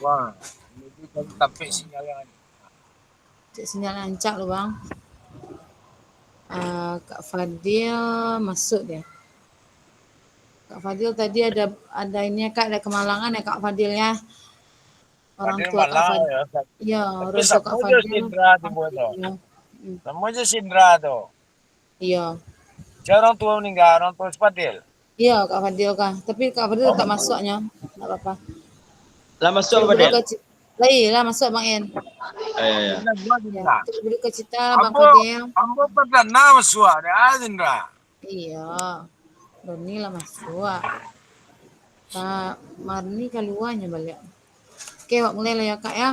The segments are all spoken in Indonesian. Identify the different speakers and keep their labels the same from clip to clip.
Speaker 1: Wah, ini kan tapi sinyal yang
Speaker 2: Sinyal lancak loh bang. Kak Fadil masuk deh. Kak Fadil tadi ada ini Kak, ada kemalangan ya Kak Fadil ya. Orang
Speaker 1: Fadil
Speaker 2: tua Kak
Speaker 1: malang
Speaker 2: Fadil.
Speaker 1: ya.
Speaker 2: Ya,
Speaker 1: Tapi
Speaker 2: orang tua
Speaker 1: sama
Speaker 2: Kak
Speaker 1: aja
Speaker 2: Fadil.
Speaker 1: Sindra di Bodo.
Speaker 2: Ya. Hmm,
Speaker 1: Sama aja Sindra tuh.
Speaker 2: iya.
Speaker 1: Siapa orang tua meninggal, orang tua Fadil.
Speaker 2: Iya Kak Fadil Kak. Tapi Kak Fadil
Speaker 1: Oh,
Speaker 2: tetap masuknya. Enggak apa-apa.
Speaker 3: Lah masuk
Speaker 2: Turut
Speaker 3: apa Del?
Speaker 2: berduka cita. Lah iya masuk Bang En.
Speaker 3: Iya.
Speaker 1: Sindra gua
Speaker 2: Ya,
Speaker 1: Sindra.
Speaker 2: turut berduka cita Bang
Speaker 1: Ambo,
Speaker 2: Fadil.
Speaker 1: ambo pernah suara Sindra.
Speaker 2: Iya. Doni lah masuk. Kak Marni keluarnya balik. Oke, Wak, mulai lah ya Kak ya.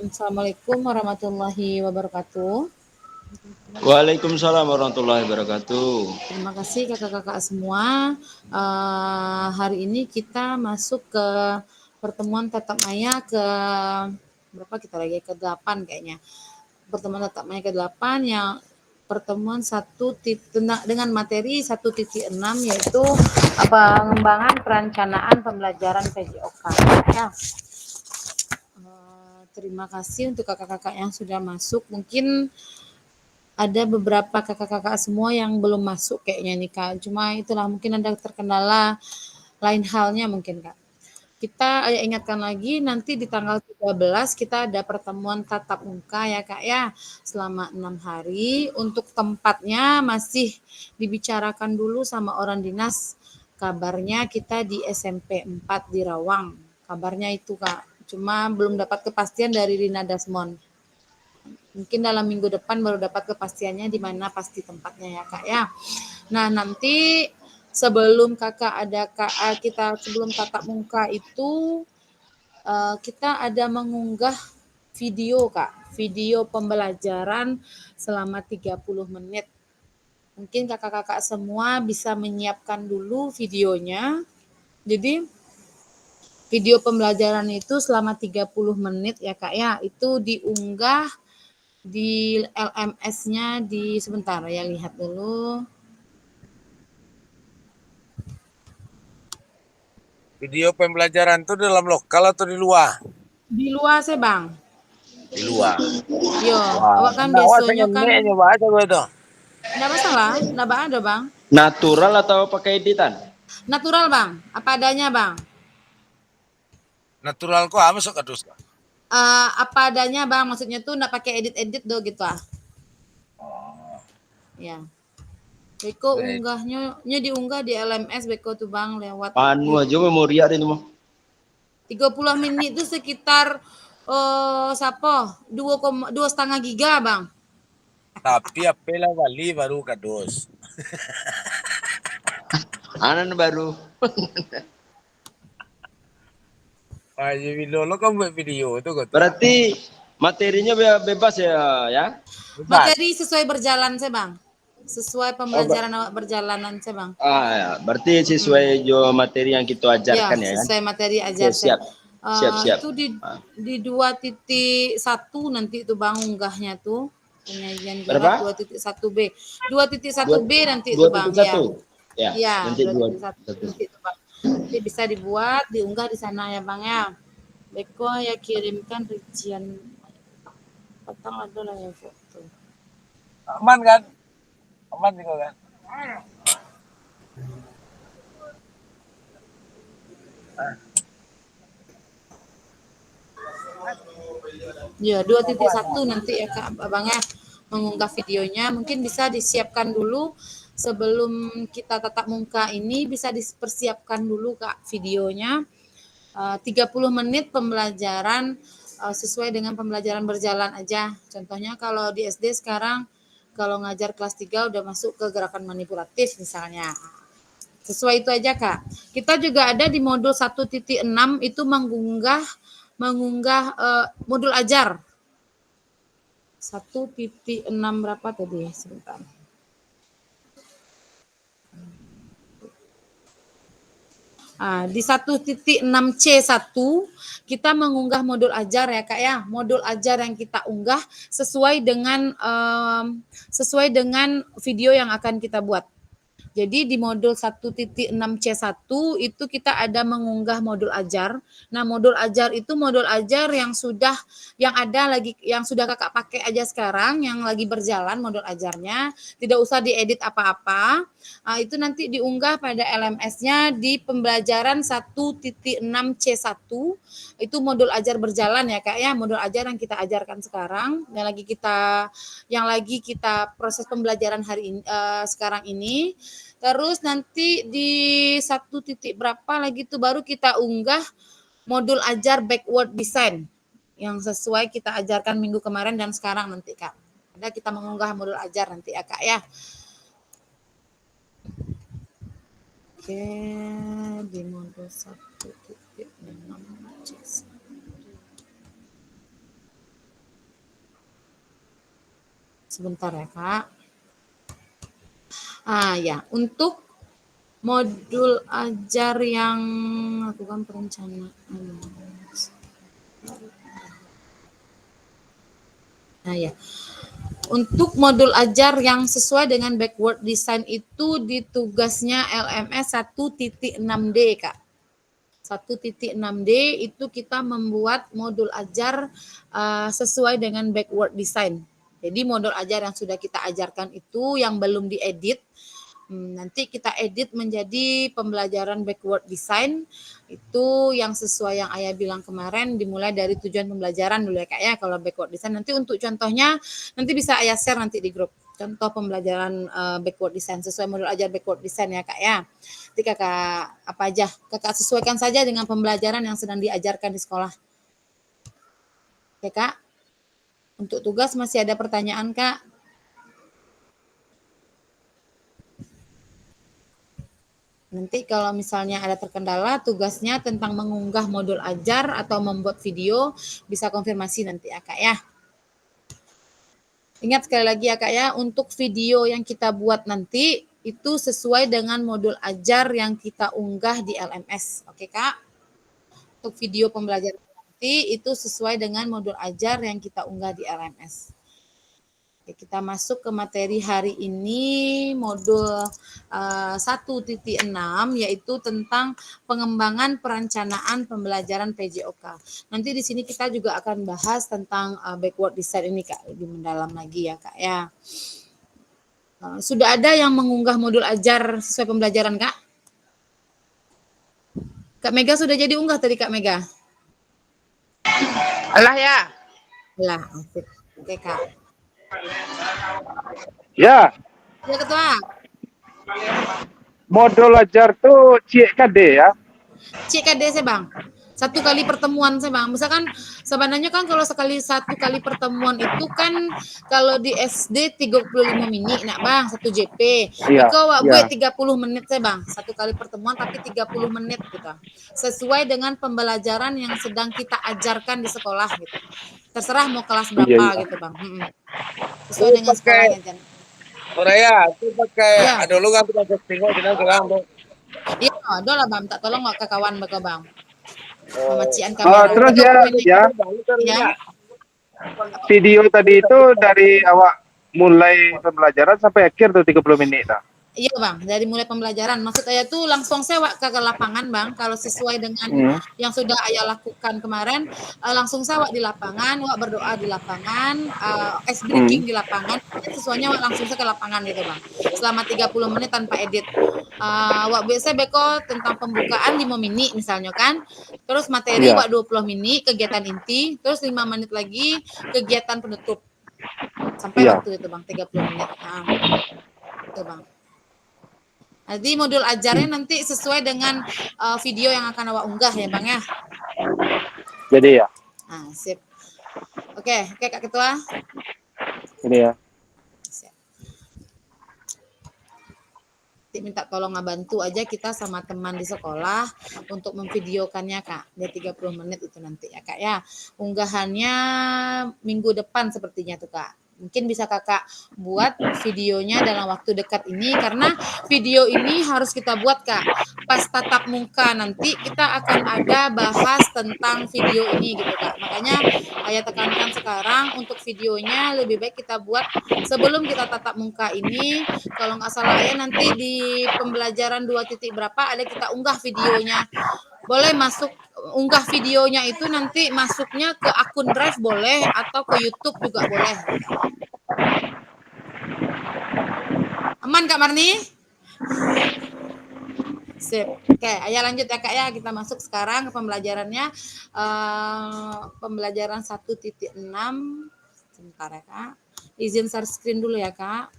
Speaker 2: Assalamualaikum warahmatullahi wabarakatuh.
Speaker 3: Waalaikumsalam warahmatullahi wabarakatuh.
Speaker 2: Terima kasih kakak-kakak semua. Hari ini kita masuk ke pertemuan tatap maya ke berapa kita lagi? Ke-8 kayaknya. Pertemuan tatap maya ke-8 yang pertemuan dengan materi 1.6 yaitu pengembangan perencanaan pembelajaran PJOK. Ya. Terima kasih untuk kakak-kakak yang sudah masuk. Mungkin ada beberapa kakak-kakak semua yang belum masuk kayaknya nih Kak. Cuma itulah mungkin ada terkendala lain halnya mungkin Kak. Kita ingatkan lagi nanti di tanggal 13 kita ada pertemuan tatap muka ya Kak ya. Selama 6 hari. Untuk tempatnya masih dibicarakan dulu sama orang dinas. Kabarnya kita di SMP 4 di Rawang. Kabarnya itu Kak. Cuma belum dapat kepastian dari Rina Dasmon. Mungkin dalam minggu depan baru dapat kepastiannya di mana pasti tempatnya ya Kak ya. Nah nanti sebelum sebelum tatap muka itu kita ada mengunggah video Kak, video pembelajaran selama 30 menit. Mungkin kakak-kakak semua bisa menyiapkan dulu videonya. Jadi video pembelajaran itu selama 30 menit ya Kak ya, itu diunggah di LMS-nya sebentar ya lihat dulu.
Speaker 1: Video pembelajaran itu dalam lokal atau di luar?
Speaker 2: Di luar sih Bang.
Speaker 1: Di luar.
Speaker 2: Yo,
Speaker 1: Wah,
Speaker 2: awak kan
Speaker 1: nah, wah
Speaker 2: biasanya
Speaker 1: pengen
Speaker 2: kan
Speaker 1: nyoba aja gue tuh.
Speaker 2: enggak masalah, enggak ada Bang.
Speaker 3: Natural atau pakai editan?
Speaker 2: Natural Bang, apa adanya Bang.
Speaker 1: Natural kok masuk ke dus.
Speaker 2: Apa adanya Bang, maksudnya tuh enggak pakai edit-edit do gitu ah.
Speaker 1: Oh,
Speaker 2: Ya. Beko
Speaker 1: baik.
Speaker 2: unggahnya diunggah di LMS Beko tuh Bang lewat
Speaker 3: Anu aja memori ada itu mah.
Speaker 2: 30 menit itu sekitar siapa? 2,5 giga Bang.
Speaker 1: Tapi apela wali baru ke dus.
Speaker 3: Anan baru.
Speaker 1: Wah, jadi lo kan buat video itu kok.
Speaker 3: Berarti materinya bebas ya?
Speaker 1: Bebas.
Speaker 2: Materi sesuai berjalan saya Bang. Sesuai
Speaker 3: Oh,
Speaker 2: pembelajaran awak berjalanan saya Bang.
Speaker 3: ya. Berarti sesuai jo materi yang kita
Speaker 2: Ya,
Speaker 3: ajarkan ya kan?
Speaker 2: sesuai materi ajar
Speaker 3: Oke,
Speaker 2: saya.
Speaker 3: siap. Siap.
Speaker 2: Itu di 2.1 nanti itu Bang unggahnya tuh penyajian gerak
Speaker 3: Berapa?
Speaker 2: 2.1B. 2.1B nanti itu Bang ya.
Speaker 3: 2.1. Ya,
Speaker 2: Iya,
Speaker 3: nanti
Speaker 2: 2.1
Speaker 3: 2.1.
Speaker 2: nanti itu Bang. Nanti bisa dibuat, diunggah di sana ya Bang ya. Beko ya kirimkan rincian petang ada lah ya foto.
Speaker 1: Aman kan? Aman juga kan?
Speaker 2: Ya, 2.1 nanti ya Kak Abangnya mengunggah videonya. Mungkin bisa disiapkan dulu sebelum kita tatap muka ini bisa dipersiapkan dulu Kak videonya. 30 menit pembelajaran sesuai dengan pembelajaran berjalan aja. Contohnya kalau di SD sekarang kalau ngajar kelas 3 udah masuk ke gerakan manipulatif misalnya. Sesuai itu aja Kak. Kita juga ada di modul 1.6 itu mengunggah modul ajar. 1.6 berapa tadi? Sebentar. Di 1.6C1 kita mengunggah modul ajar ya Kak ya. Modul ajar yang kita unggah sesuai dengan video yang akan kita buat. Jadi di modul 1.6C1 itu kita ada mengunggah modul ajar. Nah, modul ajar itu modul ajar yang sudah Kakak pakai aja sekarang, yang lagi berjalan modul ajarnya, tidak usah diedit apa-apa. Itu nanti diunggah pada LMS-nya di pembelajaran 1.6C1. Itu modul ajar berjalan ya, Kak ya, modul ajar yang kita ajarkan sekarang, yang lagi kita proses pembelajaran hari ini sekarang ini. Terus nanti di satu titik berapa lagi tuh baru kita unggah modul ajar backward design yang sesuai kita ajarkan minggu kemarin dan sekarang nanti, Kak. Ada kita mengunggah modul ajar nanti ya, Kak ya. Oke, di modul 1.6 sebentar ya, Kak. Ya, untuk modul ajar yang lakukan perencanaan. Ya. Untuk modul ajar yang sesuai dengan backward design itu di tugasnya LMS 1.6D, Kak. 1.6D itu kita membuat modul ajar sesuai dengan backward design. Jadi modul ajar yang sudah kita ajarkan itu yang belum diedit, nanti kita edit menjadi pembelajaran backward design. Itu yang sesuai yang Ayah bilang kemarin, dimulai dari tujuan pembelajaran dulu ya, Kak ya. Kalau backward design nanti untuk contohnya nanti bisa Ayah share nanti di grup contoh pembelajaran backward design sesuai modul ajar backward design ya, Kak ya. Nanti Kakak apa aja Kakak sesuaikan saja dengan pembelajaran yang sedang diajarkan di sekolah. Oke, Kak. Untuk tugas masih ada pertanyaan, Kak? Nanti kalau misalnya ada terkendala tugasnya tentang mengunggah modul ajar atau membuat video, bisa konfirmasi nanti ya, Kak ya. Ingat sekali lagi ya, Kak ya, untuk video yang kita buat nanti itu sesuai dengan modul ajar yang kita unggah di LMS. Oke, Kak? Untuk video pembelajaran nanti itu sesuai dengan modul ajar yang kita unggah di LMS. Oke, kita masuk ke materi hari ini, modul 1.6, yaitu tentang pengembangan perencanaan pembelajaran PJOK. Nanti di sini kita juga akan bahas tentang backward design ini, Kak, lebih mendalam lagi ya, Kak ya. Sudah ada yang mengunggah modul ajar sesuai pembelajaran, Kak? Kak Mega sudah jadi unggah tadi, Kak Mega?
Speaker 1: Alah ya.
Speaker 2: Alah, oke, Kak.
Speaker 4: Ya.
Speaker 2: Ya, Ketua.
Speaker 4: Modul ajar tuh CKD ya.
Speaker 2: CKD saya, Bang. Satu kali pertemuan saya, Bang. Misalkan sebenarnya kan kalau satu kali pertemuan itu kan kalau di SD 35 menit, nak Bang, 1 JP.
Speaker 4: Iya.
Speaker 2: Iko wak
Speaker 4: Iya.
Speaker 2: buat 30 menit saya, Bang. Satu kali pertemuan tapi 30 menit gitu. Sesuai dengan pembelajaran yang sedang kita ajarkan di sekolah gitu. Terserah mau kelas berapa gitu, Bang. Sesuai dengan sekolahnya, Jan.
Speaker 1: Raya, itu pakai
Speaker 2: Ya.
Speaker 1: ada lu nggak bisa tengok kita sekarang tuh.
Speaker 2: Iya, ada lah, Bang. Tak tolong nggak ke kawan baka, Bang. Pemacian
Speaker 4: Oh,
Speaker 2: kamera.
Speaker 4: terus
Speaker 2: Betul,
Speaker 4: ya. Video tadi itu dari awak mulai pembelajaran sampai akhir tuh 30 menit dah.
Speaker 2: Iya, Bang, dari mulai pembelajaran. Maksud saya tuh langsung saya ke lapangan, Bang. Kalau sesuai dengan yang sudah Ayah lakukan kemarin, langsung saya di lapangan, wak berdoa di lapangan, ice breaking di lapangan. Sesuanya wak langsung saya ke lapangan gitu, Bang. Selama 30 menit tanpa edit. Wak biasa beko tentang pembukaan 5 menit misalnya kan. Terus materi wak 20 menit kegiatan inti, terus 5 menit lagi kegiatan penutup. Sampai waktu itu, Bang, 30 menit. Itu, Bang. Jadi modul ajarnya nanti sesuai dengan video yang akan awak unggah ya, Bang ya.
Speaker 4: Jadi ya.
Speaker 2: Sip. Oke, Kak Ketua.
Speaker 4: Ini ya.
Speaker 2: Siap. Minta tolong ngebantu aja kita sama teman di sekolah untuk memvideokannya, Kak. Dia 30 menit itu nanti ya, Kak ya. Unggahannya minggu depan sepertinya tuh, Kak. Mungkin bisa Kakak buat videonya dalam waktu dekat ini, karena video ini harus kita buat, Kak. Pas tatap muka nanti kita akan ada bahas tentang video ini gitu Kak. Makanya Ayah tekankan sekarang untuk videonya lebih baik kita buat sebelum kita tatap muka ini, kalau nggak salah Ayah nanti di pembelajaran 2 titik berapa ada kita unggah videonya. Boleh masuk unggah videonya itu nanti masuknya ke akun Drive boleh atau ke YouTube juga boleh. Aman Kak Marni? Sip. Oke, Ayah lanjut ya Kak ya. Kita masuk sekarang ke pembelajarannya. Pembelajaran 1.6. Sebentar ya Kak. Izin share screen dulu ya Kak.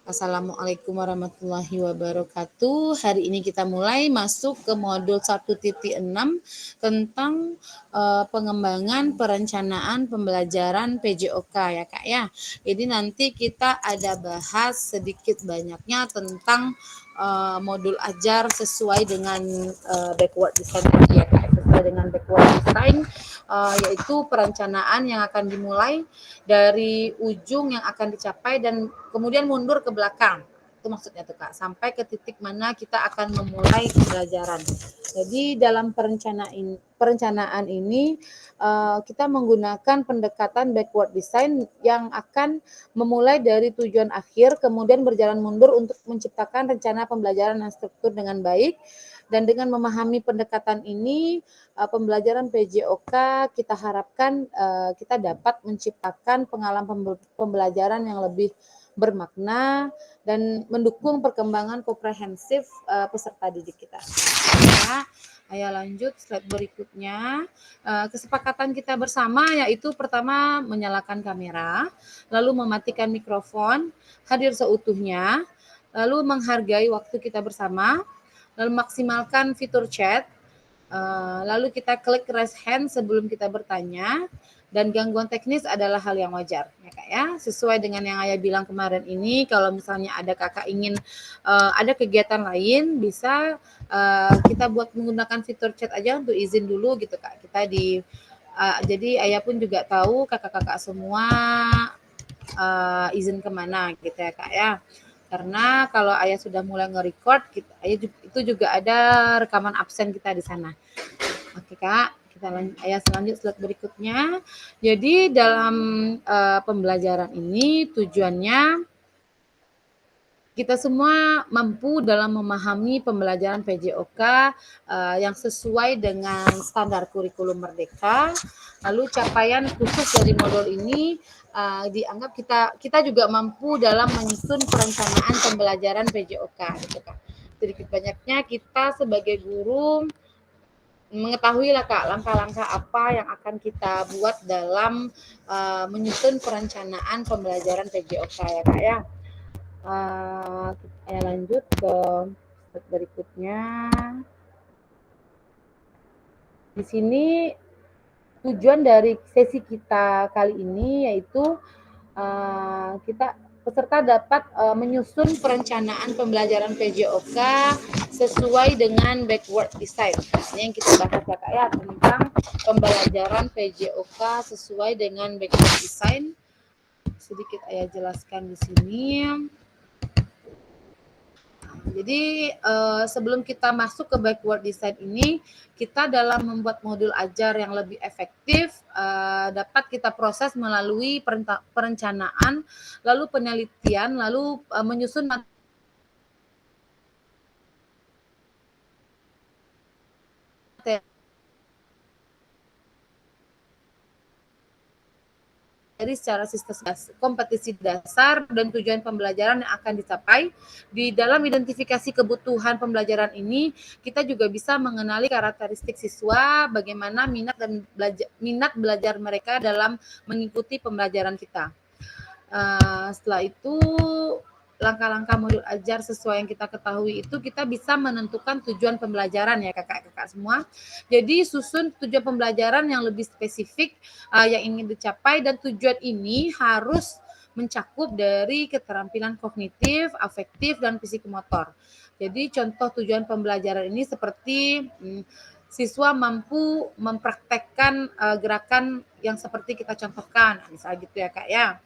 Speaker 2: Assalamualaikum warahmatullahi wabarakatuh. Hari ini kita mulai masuk ke modul 1.6 tentang pengembangan perencanaan pembelajaran PJOK ya Kak ya. Jadi nanti kita ada bahas sedikit banyaknya tentang modul ajar sesuai dengan backward design ya Kak. Sesuai dengan backward design yaitu perencanaan yang akan dimulai dari ujung yang akan dicapai dan kemudian mundur ke belakang. Itu maksudnya tuh Kak, sampai ke titik mana kita akan memulai pembelajaran. Jadi dalam perencanaan ini kita menggunakan pendekatan backward design yang akan memulai dari tujuan akhir kemudian berjalan mundur untuk menciptakan rencana pembelajaran yang struktur dengan baik. Dan dengan memahami pendekatan ini, pembelajaran PJOK kita harapkan kita dapat menciptakan pengalaman pembelajaran yang lebih bermakna dan mendukung perkembangan komprehensif peserta didik kita. Ya, ayo lanjut slide berikutnya. Kesepakatan kita bersama yaitu pertama menyalakan kamera, lalu mematikan mikrofon, hadir seutuhnya, lalu menghargai waktu kita bersama, lalu maksimalkan fitur chat, lalu kita klik raise hand sebelum kita bertanya, dan gangguan teknis adalah hal yang wajar ya Kak ya. Sesuai dengan yang Ayah bilang kemarin ini, kalau misalnya ada Kakak ingin ada kegiatan lain, bisa kita buat menggunakan fitur chat aja untuk izin dulu gitu Kak. Kita jadi Ayah pun juga tahu kakak-kakak semua izin kemana gitu ya Kak ya. Karena kalau Ayah sudah mulai nge-record, itu juga ada rekaman absen kita di sana. Oke Kak, kita Ayah selanjut slide berikutnya. Jadi dalam pembelajaran ini tujuannya kita semua mampu dalam memahami pembelajaran PJOK yang sesuai dengan standar kurikulum Merdeka. Lalu capaian khusus dari modul ini dianggap kita juga mampu dalam menyusun perencanaan pembelajaran PJOK. Gitu, Kak. Sedikit banyaknya kita sebagai guru mengetahui lah Kak langkah-langkah apa yang akan kita buat dalam menyusun perencanaan pembelajaran PJOK ya Kak ya. Kita lanjut ke slide berikutnya. Di sini tujuan dari sesi kita kali ini yaitu peserta dapat menyusun perencanaan pembelajaran PJOK sesuai dengan backward design. Ini yang kita bahas ya Kak ya tentang pembelajaran PJOK sesuai dengan backward design. Sedikit Ayah jelaskan di sini. Jadi sebelum kita masuk ke backward design ini, kita dalam membuat modul ajar yang lebih efektif dapat kita proses melalui perencanaan, lalu penelitian, lalu menyusun materi secara kompetisi dasar dan tujuan pembelajaran yang akan dicapai. Di dalam identifikasi kebutuhan pembelajaran ini, kita juga bisa mengenali karakteristik siswa, bagaimana minat belajar mereka dalam mengikuti pembelajaran kita. Setelah itu, langkah-langkah modul ajar sesuai yang kita ketahui itu, kita bisa menentukan tujuan pembelajaran ya kakak-kakak semua. Jadi susun tujuan pembelajaran yang lebih spesifik yang ingin dicapai, dan tujuan ini harus mencakup dari keterampilan kognitif, afektif, dan psikomotor. Jadi contoh tujuan pembelajaran ini seperti siswa mampu mempraktekkan gerakan yang seperti kita contohkan, misalnya gitu ya Kak ya.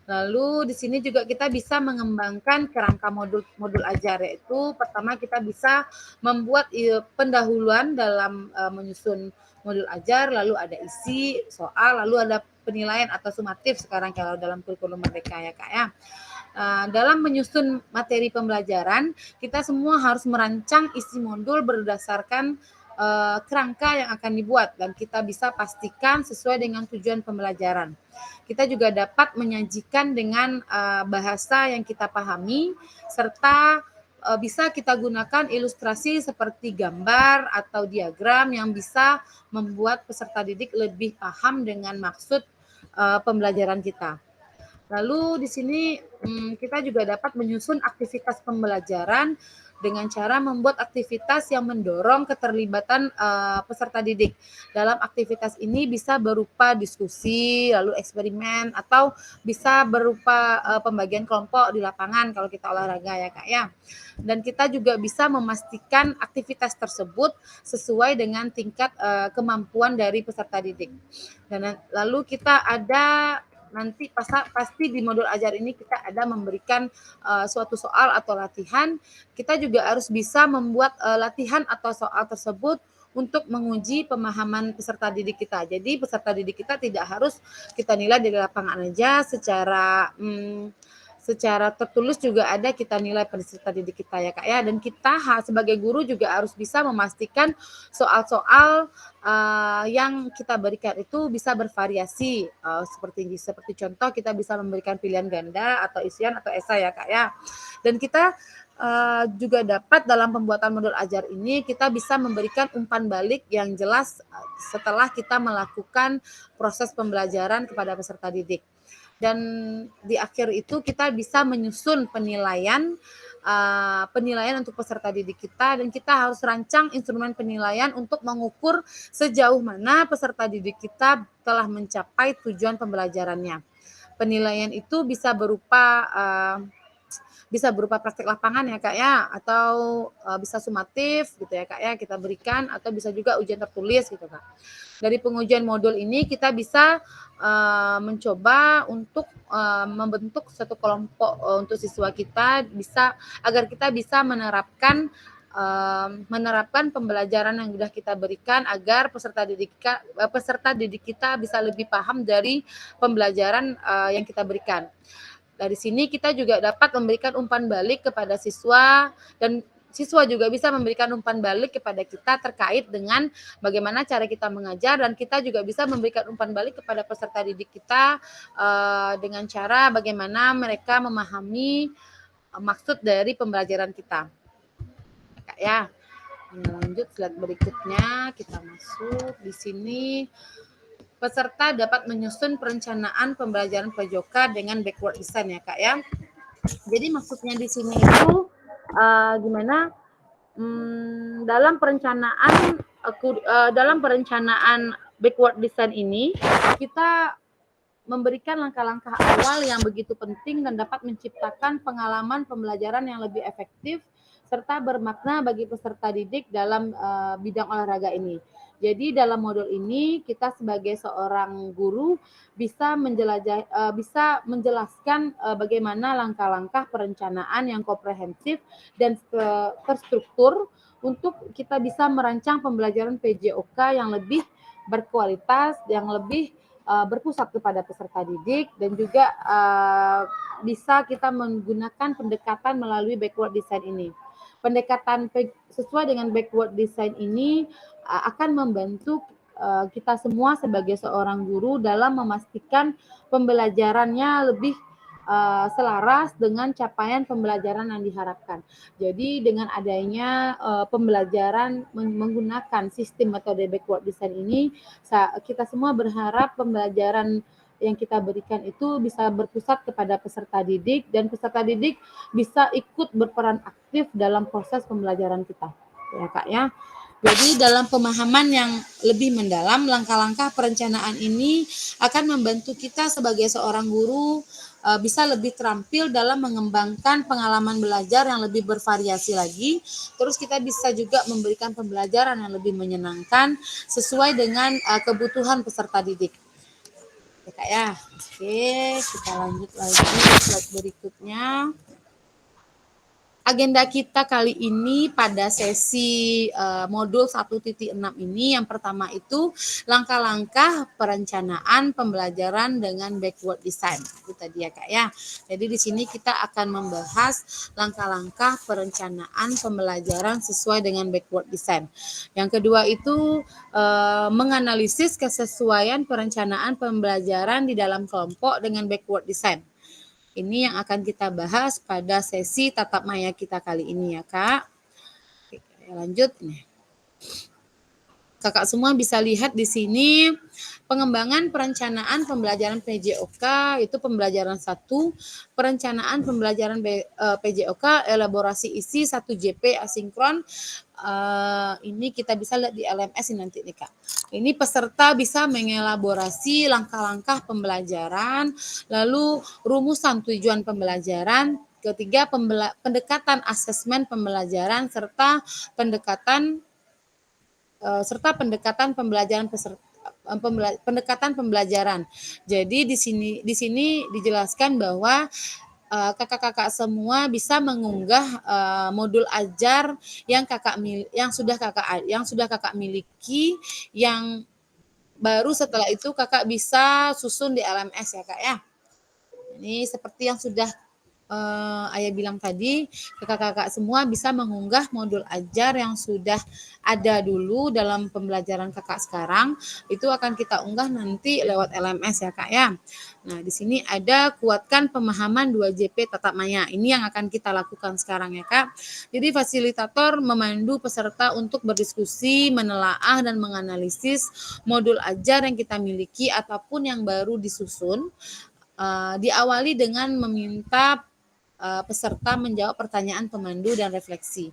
Speaker 2: Lalu di sini juga kita bisa mengembangkan kerangka modul ajar, yaitu pertama kita bisa membuat pendahuluan dalam menyusun modul ajar, lalu ada isi, soal, lalu ada penilaian atau sumatif sekarang kalau dalam kurikulum Merdeka ya Kak ya. Dalam menyusun materi pembelajaran, kita semua harus merancang isi modul berdasarkan kerangka yang akan dibuat, dan kita bisa pastikan sesuai dengan tujuan pembelajaran. Kita juga dapat menyajikan dengan bahasa yang kita pahami, serta bisa kita gunakan ilustrasi seperti gambar atau diagram yang bisa membuat peserta didik lebih paham dengan maksud pembelajaran kita. Lalu di sini kita juga dapat menyusun aktivitas pembelajaran dengan cara membuat aktivitas yang mendorong keterlibatan peserta didik. Dalam aktivitas ini bisa berupa diskusi, lalu eksperimen, atau bisa berupa pembagian kelompok di lapangan kalau kita olahraga ya Kak ya. Dan kita juga bisa memastikan aktivitas tersebut sesuai dengan tingkat kemampuan dari peserta didik. Dan lalu kita ada nanti pasti di modul ajar ini kita ada memberikan suatu soal atau latihan. Kita juga harus bisa membuat latihan atau soal tersebut untuk menguji pemahaman peserta didik kita. Jadi peserta didik kita tidak harus kita nilai dari lapangan aja, secara tertulis juga ada kita nilai peserta didik kita ya Kak ya. Dan kita sebagai guru juga harus bisa memastikan soal-soal yang kita berikan itu bisa bervariasi, seperti contoh kita bisa memberikan pilihan ganda atau isian atau esai ya Kak ya. Dan kita juga dapat dalam pembuatan modul ajar ini kita bisa memberikan umpan balik yang jelas setelah kita melakukan proses pembelajaran kepada peserta didik. Dan di akhir itu kita bisa menyusun penilaian untuk peserta didik kita, dan kita harus rancang instrumen penilaian untuk mengukur sejauh mana peserta didik kita telah mencapai tujuan pembelajarannya. Penilaian itu bisa berupa praktek lapangan ya Kak ya, atau bisa sumatif gitu ya Kak ya kita berikan, atau bisa juga ujian tertulis gitu Kak. Dari pengujian modul ini kita bisa mencoba untuk membentuk satu kelompok untuk siswa kita agar kita bisa menerapkan pembelajaran yang sudah kita berikan, agar peserta didik kita bisa lebih paham dari pembelajaran yang kita berikan. Dari sini kita juga dapat memberikan umpan balik kepada siswa, dan siswa juga bisa memberikan umpan balik kepada kita terkait dengan bagaimana cara kita mengajar, dan kita juga bisa memberikan umpan balik kepada peserta didik kita dengan cara bagaimana mereka memahami maksud dari pembelajaran kita. Kak ya. Lanjut slide berikutnya, kita masuk di sini. Peserta dapat menyusun perencanaan pembelajaran prajoka dengan backward design ya Kak ya. Jadi maksudnya di sini itu gimana dalam perencanaan backward design ini kita memberikan langkah-langkah awal yang begitu penting dan dapat menciptakan pengalaman pembelajaran yang lebih efektif serta bermakna bagi peserta didik dalam bidang olahraga ini. Jadi dalam modul ini kita sebagai seorang guru bisa menjelaskan bagaimana langkah-langkah perencanaan yang komprehensif dan terstruktur untuk kita bisa merancang pembelajaran PJOK yang lebih berkualitas, yang lebih berpusat kepada peserta didik, dan juga bisa kita menggunakan pendekatan melalui backward design ini. Pendekatan sesuai dengan backward design ini akan membantu kita semua sebagai seorang guru dalam memastikan pembelajarannya lebih selaras dengan capaian pembelajaran yang diharapkan. Jadi dengan adanya pembelajaran menggunakan sistem metode backward design ini, kita semua berharap pembelajaran yang kita berikan itu bisa berpusat kepada peserta didik dan peserta didik bisa ikut berperan aktif dalam proses pembelajaran kita. Ya Kak ya. Jadi dalam pemahaman yang lebih mendalam, langkah-langkah perencanaan ini akan membantu kita sebagai seorang guru bisa lebih terampil dalam mengembangkan pengalaman belajar yang lebih bervariasi lagi. Terus kita bisa juga memberikan pembelajaran yang lebih menyenangkan sesuai dengan kebutuhan peserta didik. Ya Kak ya. Oke, kita lanjut lagi slide berikutnya. Agenda kita kali ini pada sesi modul 1.6 ini yang pertama itu langkah-langkah perencanaan pembelajaran dengan backward design. Itu tadi ya Kak ya. Jadi di sini kita akan membahas langkah-langkah perencanaan pembelajaran sesuai dengan backward design. Yang kedua itu menganalisis kesesuaian perencanaan pembelajaran di dalam kelompok dengan backward design. Ini yang akan kita bahas pada sesi tatap maya kita kali ini ya Kak. Oke, lanjut nih. Kakak semua bisa lihat di sini pengembangan perencanaan pembelajaran PJOK itu pembelajaran 1, perencanaan pembelajaran PJOK elaborasi isi 1 JP asinkron. Ini kita bisa lihat di LMS ini nanti nih Kak. Ini peserta bisa mengelaborasi langkah-langkah pembelajaran, lalu rumusan tujuan pembelajaran, ketiga pendekatan asesmen pembelajaran serta pendekatan pembelajaran pendekatan pembelajaran. Jadi di sini dijelaskan bahwa kakak-kakak semua bisa mengunggah modul ajar yang sudah kakak miliki, yang baru setelah itu kakak bisa susun di LMS ya Kak ya. Ini seperti yang sudah Ayah bilang tadi, kakak-kakak semua bisa mengunggah modul ajar yang sudah ada dulu dalam pembelajaran kakak sekarang, itu akan kita unggah nanti lewat LMS ya Kak ya. Nah, di sini ada kuatkan pemahaman 2JP tatap maya. Ini yang akan kita lakukan sekarang ya Kak. Jadi fasilitator memandu peserta untuk berdiskusi, menelaah dan menganalisis modul ajar yang kita miliki ataupun yang baru disusun. Diawali dengan meminta peserta menjawab pertanyaan pemandu dan refleksi.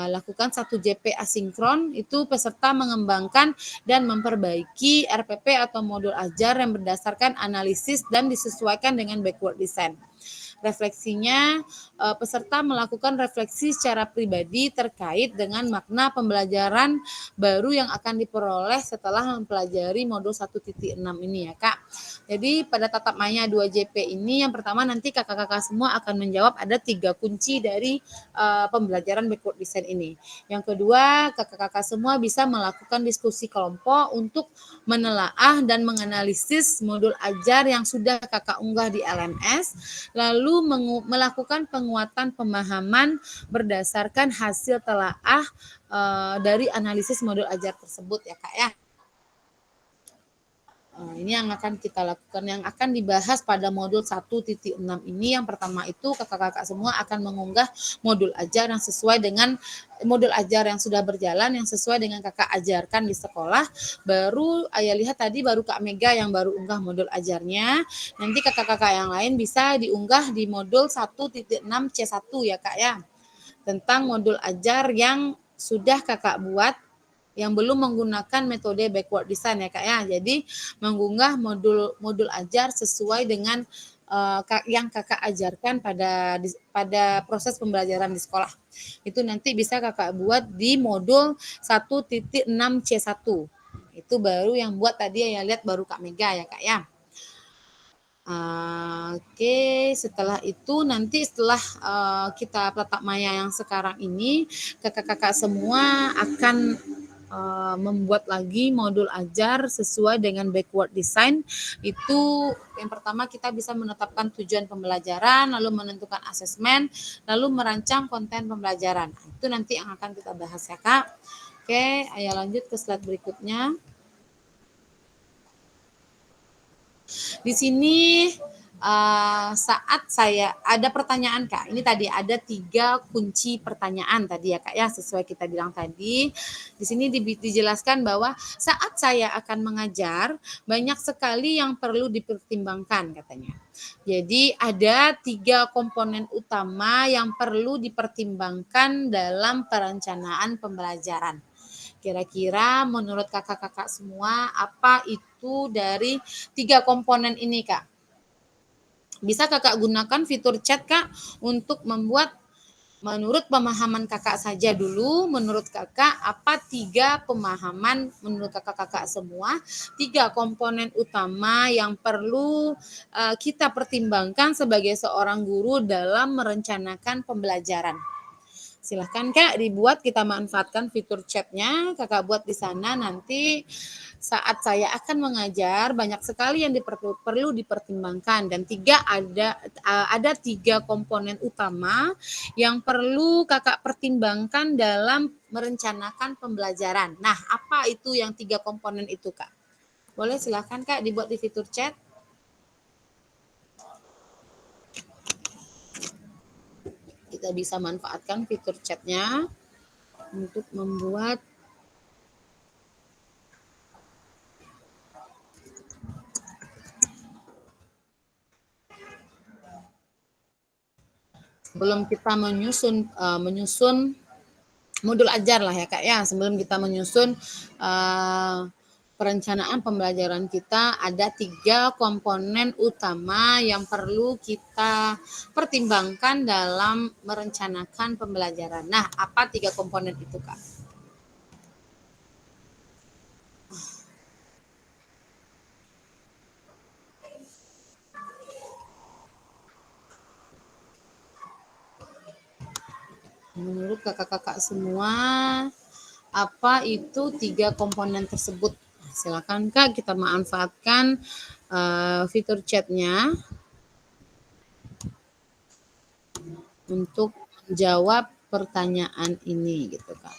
Speaker 2: Lakukan 1 JP asinkron, itu peserta mengembangkan dan memperbaiki RPP atau modul ajar yang berdasarkan analisis dan disesuaikan dengan backward design. Refleksinya, peserta melakukan refleksi secara pribadi terkait dengan makna pembelajaran baru yang akan diperoleh setelah mempelajari modul 1.6 ini ya Kak. Jadi pada tatap maya 2JP ini yang pertama nanti kakak-kakak semua akan menjawab ada 3 kunci dari pembelajaran backward design ini. Yang kedua, kakak-kakak semua bisa melakukan diskusi kelompok untuk menelaah dan menganalisis modul ajar yang sudah kakak unggah di LMS, lalu melakukan penguatan pemahaman berdasarkan hasil telaah dari analisis modul ajar tersebut ya Kak ya. Ini yang akan kita lakukan, yang akan dibahas pada modul 1.6 ini. Yang pertama itu kakak-kakak semua akan mengunggah modul ajar yang sesuai dengan modul ajar yang sudah berjalan, yang sesuai dengan kakak ajarkan di sekolah. Baru Ayah lihat tadi baru Kak Mega yang baru unggah modul ajarnya. Nanti kakak-kakak yang lain bisa diunggah di modul 1.6 C1 ya Kak ya. Tentang modul ajar yang sudah kakak buat yang belum menggunakan metode backward design ya Kak ya. Jadi mengunggah modul ajar sesuai dengan yang kakak ajarkan pada proses pembelajaran di sekolah. Itu nanti bisa kakak buat di modul 1.6 C1. Itu baru yang buat tadi yang lihat baru Kak Mega ya Kak ya. Oke, setelah itu nanti setelah kita tatap maya yang sekarang ini, kakak-kakak semua akan membuat lagi modul ajar sesuai dengan backward design. Itu yang pertama kita bisa menetapkan tujuan pembelajaran, lalu menentukan asesmen, lalu merancang konten pembelajaran. Itu nanti yang akan kita bahas ya Kak. Oke, ayo lanjut ke slide berikutnya. Di sini saat saya ada pertanyaan Kak, ini tadi ada 3 kunci pertanyaan tadi ya Kak ya, sesuai kita bilang tadi. Di sini dijelaskan bahwa saat saya akan mengajar, banyak sekali yang perlu dipertimbangkan katanya. Jadi ada 3 komponen utama yang perlu dipertimbangkan dalam perencanaan pembelajaran. Kira-kira menurut kakak-kakak semua, apa itu dari 3 komponen ini Kak? Bisa kakak gunakan fitur chat Kak untuk membuat menurut pemahaman kakak saja dulu. Menurut kakak apa 3 pemahaman menurut kakak-kakak semua, 3 komponen utama yang perlu kita pertimbangkan sebagai seorang guru dalam merencanakan pembelajaran. Silahkan Kak dibuat, kita manfaatkan fitur chatnya, kakak buat di sana. Nanti saat saya akan mengajar banyak sekali yang perlu dipertimbangkan, dan ada 3 komponen utama yang perlu kakak pertimbangkan dalam merencanakan pembelajaran. Nah, apa itu yang 3 komponen itu Kak? Boleh silahkan Kak dibuat di fitur chat. Kita bisa manfaatkan fitur chatnya untuk membuat sebelum kita menyusun modul ajar lah ya Kak ya, sebelum kita menyusun perencanaan pembelajaran kita, ada 3 komponen utama yang perlu kita pertimbangkan dalam merencanakan pembelajaran. Nah, apa 3 komponen itu Kak? Menurut kakak-kakak semua, apa itu 3 komponen tersebut? Silakan Kak, kita manfaatkan fitur chatnya untuk menjawab pertanyaan ini gitu Kak.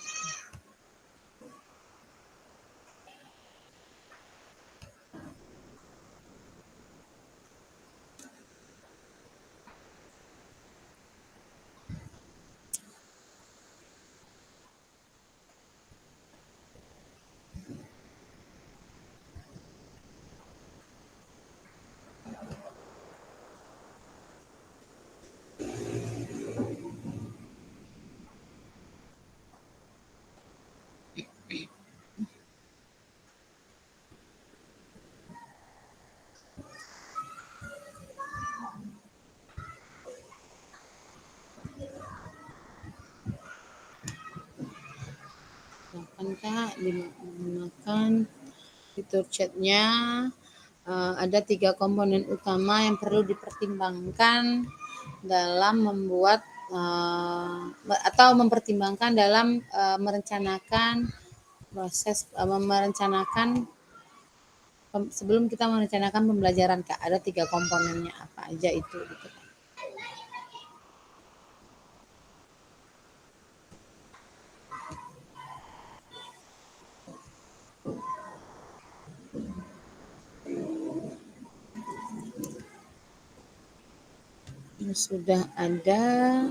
Speaker 2: Silakan Kak menggunakan fitur chatnya. Ada 3 komponen utama yang perlu dipertimbangkan dalam membuat atau mempertimbangkan dalam merencanakan proses sebelum kita merencanakan pembelajaran Kak. Ada 3 komponennya, apa aja itu gitu. Sudah ada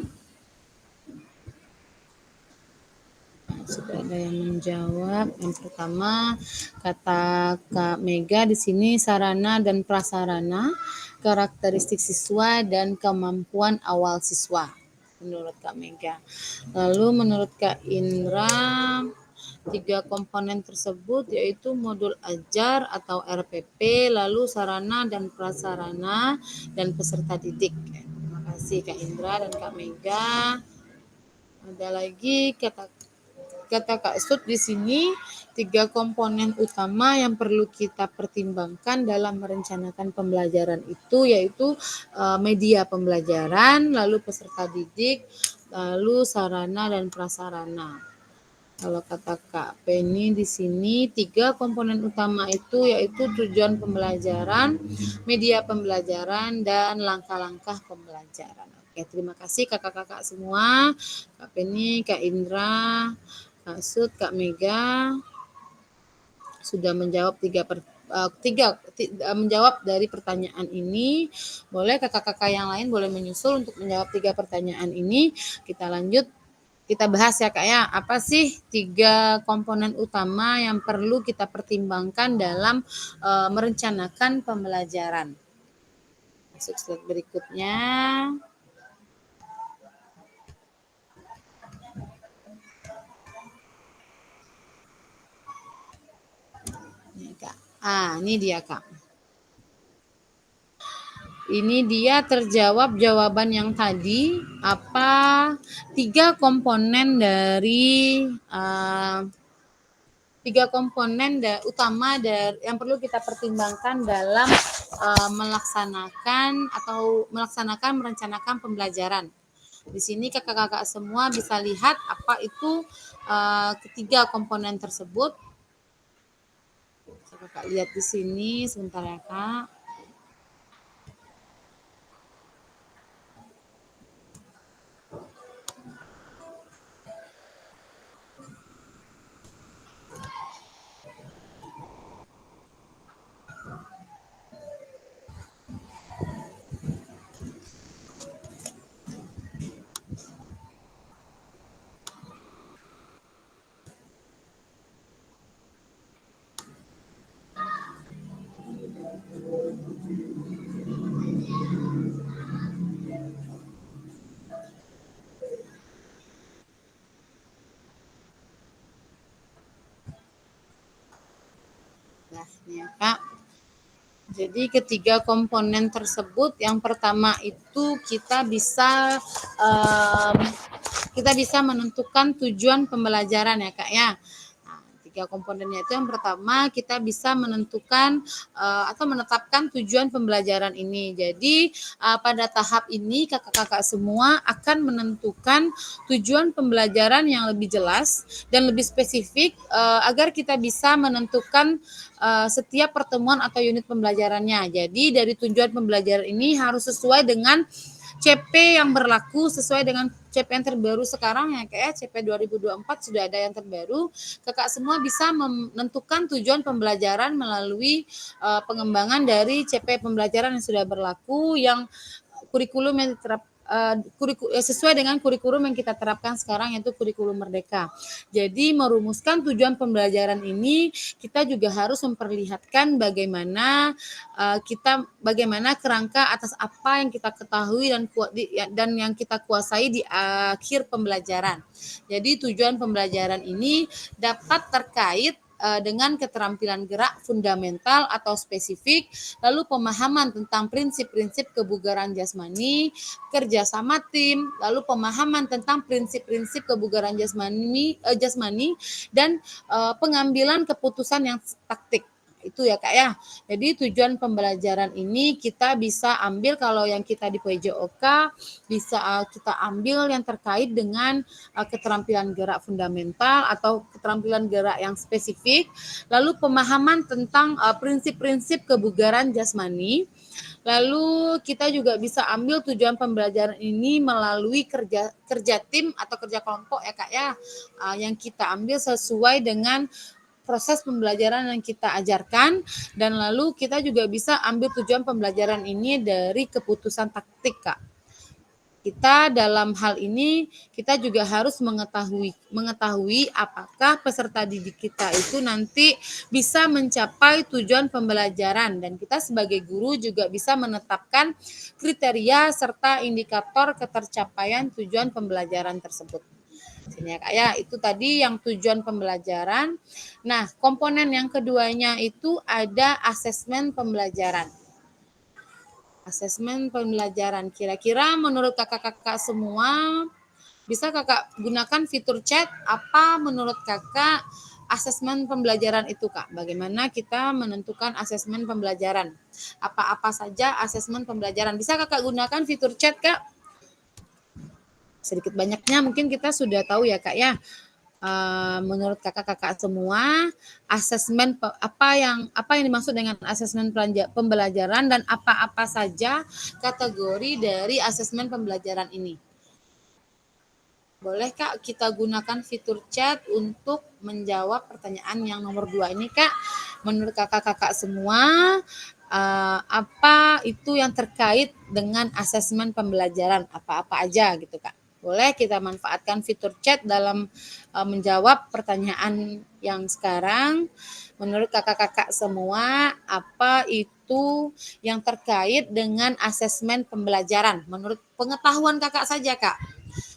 Speaker 2: yang menjawab. Yang pertama, kata Kak Mega di sini sarana dan prasarana, karakteristik siswa dan kemampuan awal siswa menurut Kak Mega. Lalu menurut Kak Indra, 3 komponen tersebut yaitu modul ajar atau RPP, lalu sarana dan prasarana, dan peserta didik. Terima kasih Kak Indra dan Kak Mega. Ada lagi kata Kak Sud di sini, 3 komponen utama yang perlu kita pertimbangkan dalam merencanakan pembelajaran itu yaitu media pembelajaran, lalu peserta didik, lalu sarana dan prasarana. Kalau kata Kak Penny di sini, 3 komponen utama itu yaitu tujuan pembelajaran, media pembelajaran, dan langkah-langkah pembelajaran. Oke, terima kasih kakak-kakak semua, Kak Penny, Kak Indra, Kak Sud, Kak Mega, sudah menjawab menjawab dari pertanyaan ini. Boleh kakak-kakak yang lain boleh menyusul untuk menjawab 3 pertanyaan ini. Kita lanjut, kita bahas ya Kak ya. Apa sih 3 komponen utama yang perlu kita pertimbangkan dalam merencanakan pembelajaran? Masuk slide berikutnya. Ini Kak. Ini dia Kak. Ini dia terjawab jawaban yang tadi, apa 3 komponen dari utama yang perlu kita pertimbangkan dalam merencanakan pembelajaran. Di sini kakak-kakak semua bisa lihat apa itu ketiga komponen tersebut. Kakak lihat di sini sebentar ya Kak. Nah, ini ya Kak. Jadi ketiga komponen tersebut, yang pertama itu kita bisa menentukan tujuan pembelajaran ya Kak ya. Nah, 3 komponennya itu yang pertama kita bisa menentukan atau menetapkan tujuan pembelajaran ini. Jadi pada tahap ini kakak-kakak semua akan menentukan tujuan pembelajaran yang lebih jelas dan lebih spesifik agar kita bisa menentukan setiap pertemuan atau unit pembelajarannya. Jadi dari tujuan pembelajaran ini harus sesuai dengan CP yang berlaku, sesuai dengan CP yang terbaru sekarang ya kayak CP 2024 sudah ada yang terbaru. Kakak semua bisa menentukan tujuan pembelajaran melalui pengembangan dari CP pembelajaran yang sudah berlaku, yang kurikulum yang sesuai dengan kurikulum yang kita terapkan sekarang, yaitu kurikulum merdeka. Jadi merumuskan tujuan pembelajaran ini kita juga harus memperlihatkan bagaimana kerangka atas apa yang kita ketahui dan yang kita kuasai di akhir pembelajaran. Jadi tujuan pembelajaran ini dapat terkait dengan keterampilan gerak fundamental atau spesifik, lalu pemahaman tentang prinsip-prinsip kebugaran jasmani, kerjasama tim, lalu pemahaman tentang prinsip-prinsip kebugaran jasmani dan pengambilan keputusan yang taktik. Itu ya Kak ya. Jadi tujuan pembelajaran ini kita bisa ambil, kalau yang kita di PJOK bisa kita ambil yang terkait dengan keterampilan gerak fundamental atau keterampilan gerak yang spesifik, lalu pemahaman tentang prinsip-prinsip kebugaran jasmani. Lalu kita juga bisa ambil tujuan pembelajaran ini melalui kerja tim atau kerja kelompok ya Kak ya, yang kita ambil sesuai dengan proses pembelajaran yang kita ajarkan. Dan lalu kita juga bisa ambil tujuan pembelajaran ini dari keputusan taktik Kak. Kita dalam hal ini kita juga harus mengetahui apakah peserta didik kita itu nanti bisa mencapai tujuan pembelajaran, dan kita sebagai guru juga bisa menetapkan kriteria serta indikator ketercapaian tujuan pembelajaran tersebut. Sini ya Kak ya, itu tadi yang tujuan pembelajaran. Nah, komponen yang keduanya itu ada asesmen pembelajaran. Asesmen pembelajaran, kira-kira menurut kakak-kakak semua, bisa kakak gunakan fitur chat, apa menurut kakak asesmen pembelajaran itu Kak? Bagaimana kita menentukan asesmen pembelajaran? Apa-apa saja asesmen pembelajaran? Bisa kakak gunakan fitur chat Kak? Sedikit banyaknya mungkin kita sudah tahu ya Kak ya. Menurut kakak-kakak semua, asesmen apa yang dimaksud dengan asesmen pembelajaran dan apa-apa saja kategori dari asesmen pembelajaran ini? Boleh Kak kita gunakan fitur chat untuk menjawab pertanyaan yang nomor 2 ini Kak. Menurut kakak-kakak semua, apa itu yang terkait dengan asesmen pembelajaran, apa-apa aja gitu Kak. Boleh kita manfaatkan fitur chat dalam menjawab pertanyaan yang sekarang. Menurut kakak-kakak semua, apa itu yang terkait dengan asesmen pembelajaran? Menurut pengetahuan kakak saja Kak.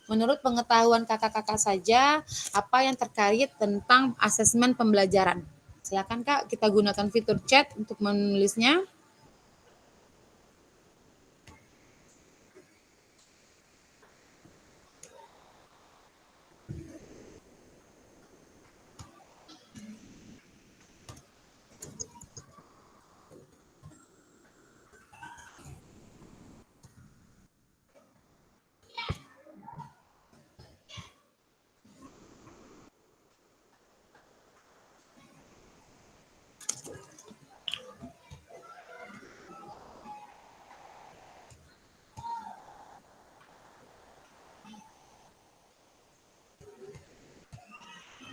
Speaker 2: Menurut pengetahuan kakak-kakak saja, apa yang terkait tentang asesmen pembelajaran? Silakan Kak, kita gunakan fitur chat untuk menulisnya.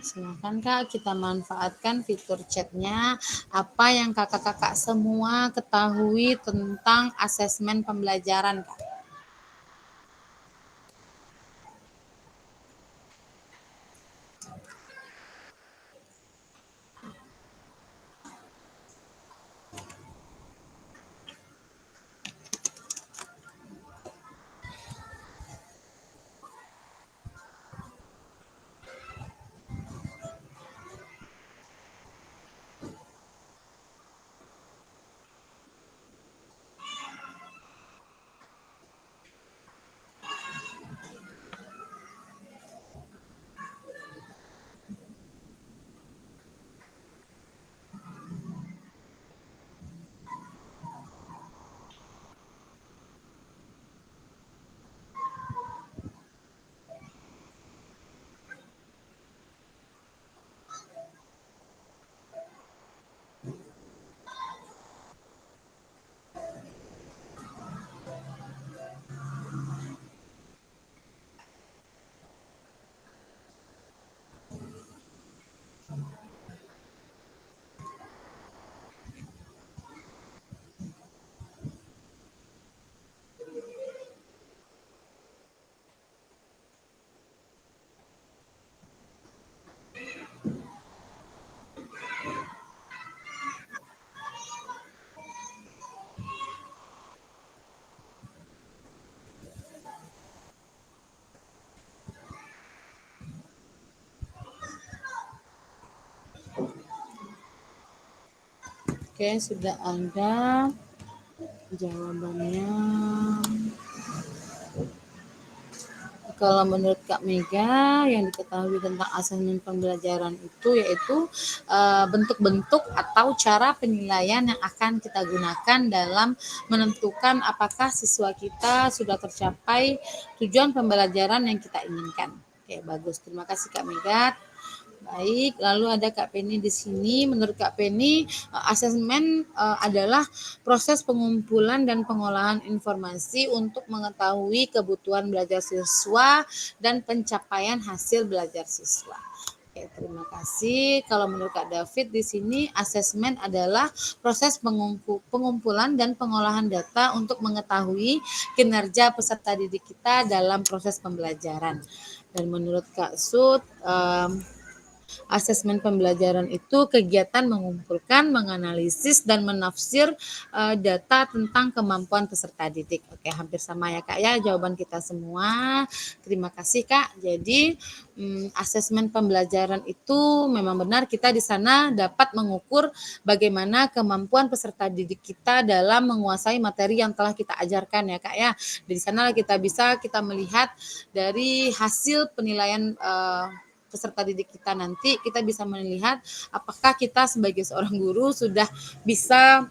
Speaker 2: Silakan Kak, kita manfaatkan fitur chatnya. Apa yang kakak-kakak semua ketahui tentang asesmen pembelajaran Kak? Oke, sudah ada jawabannya. Kalau menurut Kak Mega, yang diketahui tentang asesmen pembelajaran itu yaitu bentuk-bentuk atau cara penilaian yang akan kita gunakan dalam menentukan apakah siswa kita sudah tercapai tujuan pembelajaran yang kita inginkan. Oke, bagus. Terima kasih Kak Mega. Baik, lalu ada Kak Penny di sini. Menurut Kak Penny, asesmen adalah proses pengumpulan dan pengolahan informasi untuk mengetahui kebutuhan belajar siswa dan pencapaian hasil belajar siswa. Oke, terima kasih. Kalau menurut Kak David di sini, asesmen adalah proses pengumpulan dan pengolahan data untuk mengetahui kinerja peserta didik kita dalam proses pembelajaran. Dan menurut Kak Sud, asesmen pembelajaran itu kegiatan mengumpulkan, menganalisis, dan menafsir data tentang kemampuan peserta didik. Oke, hampir sama ya Kak ya jawaban kita semua. Terima kasih Kak. Jadi asesmen pembelajaran itu memang benar kita di sana dapat mengukur bagaimana kemampuan peserta didik kita dalam menguasai materi yang telah kita ajarkan ya Kak ya. Di sana kita melihat dari hasil penilaian peserta didik kita nanti, kita bisa melihat apakah kita sebagai seorang guru sudah bisa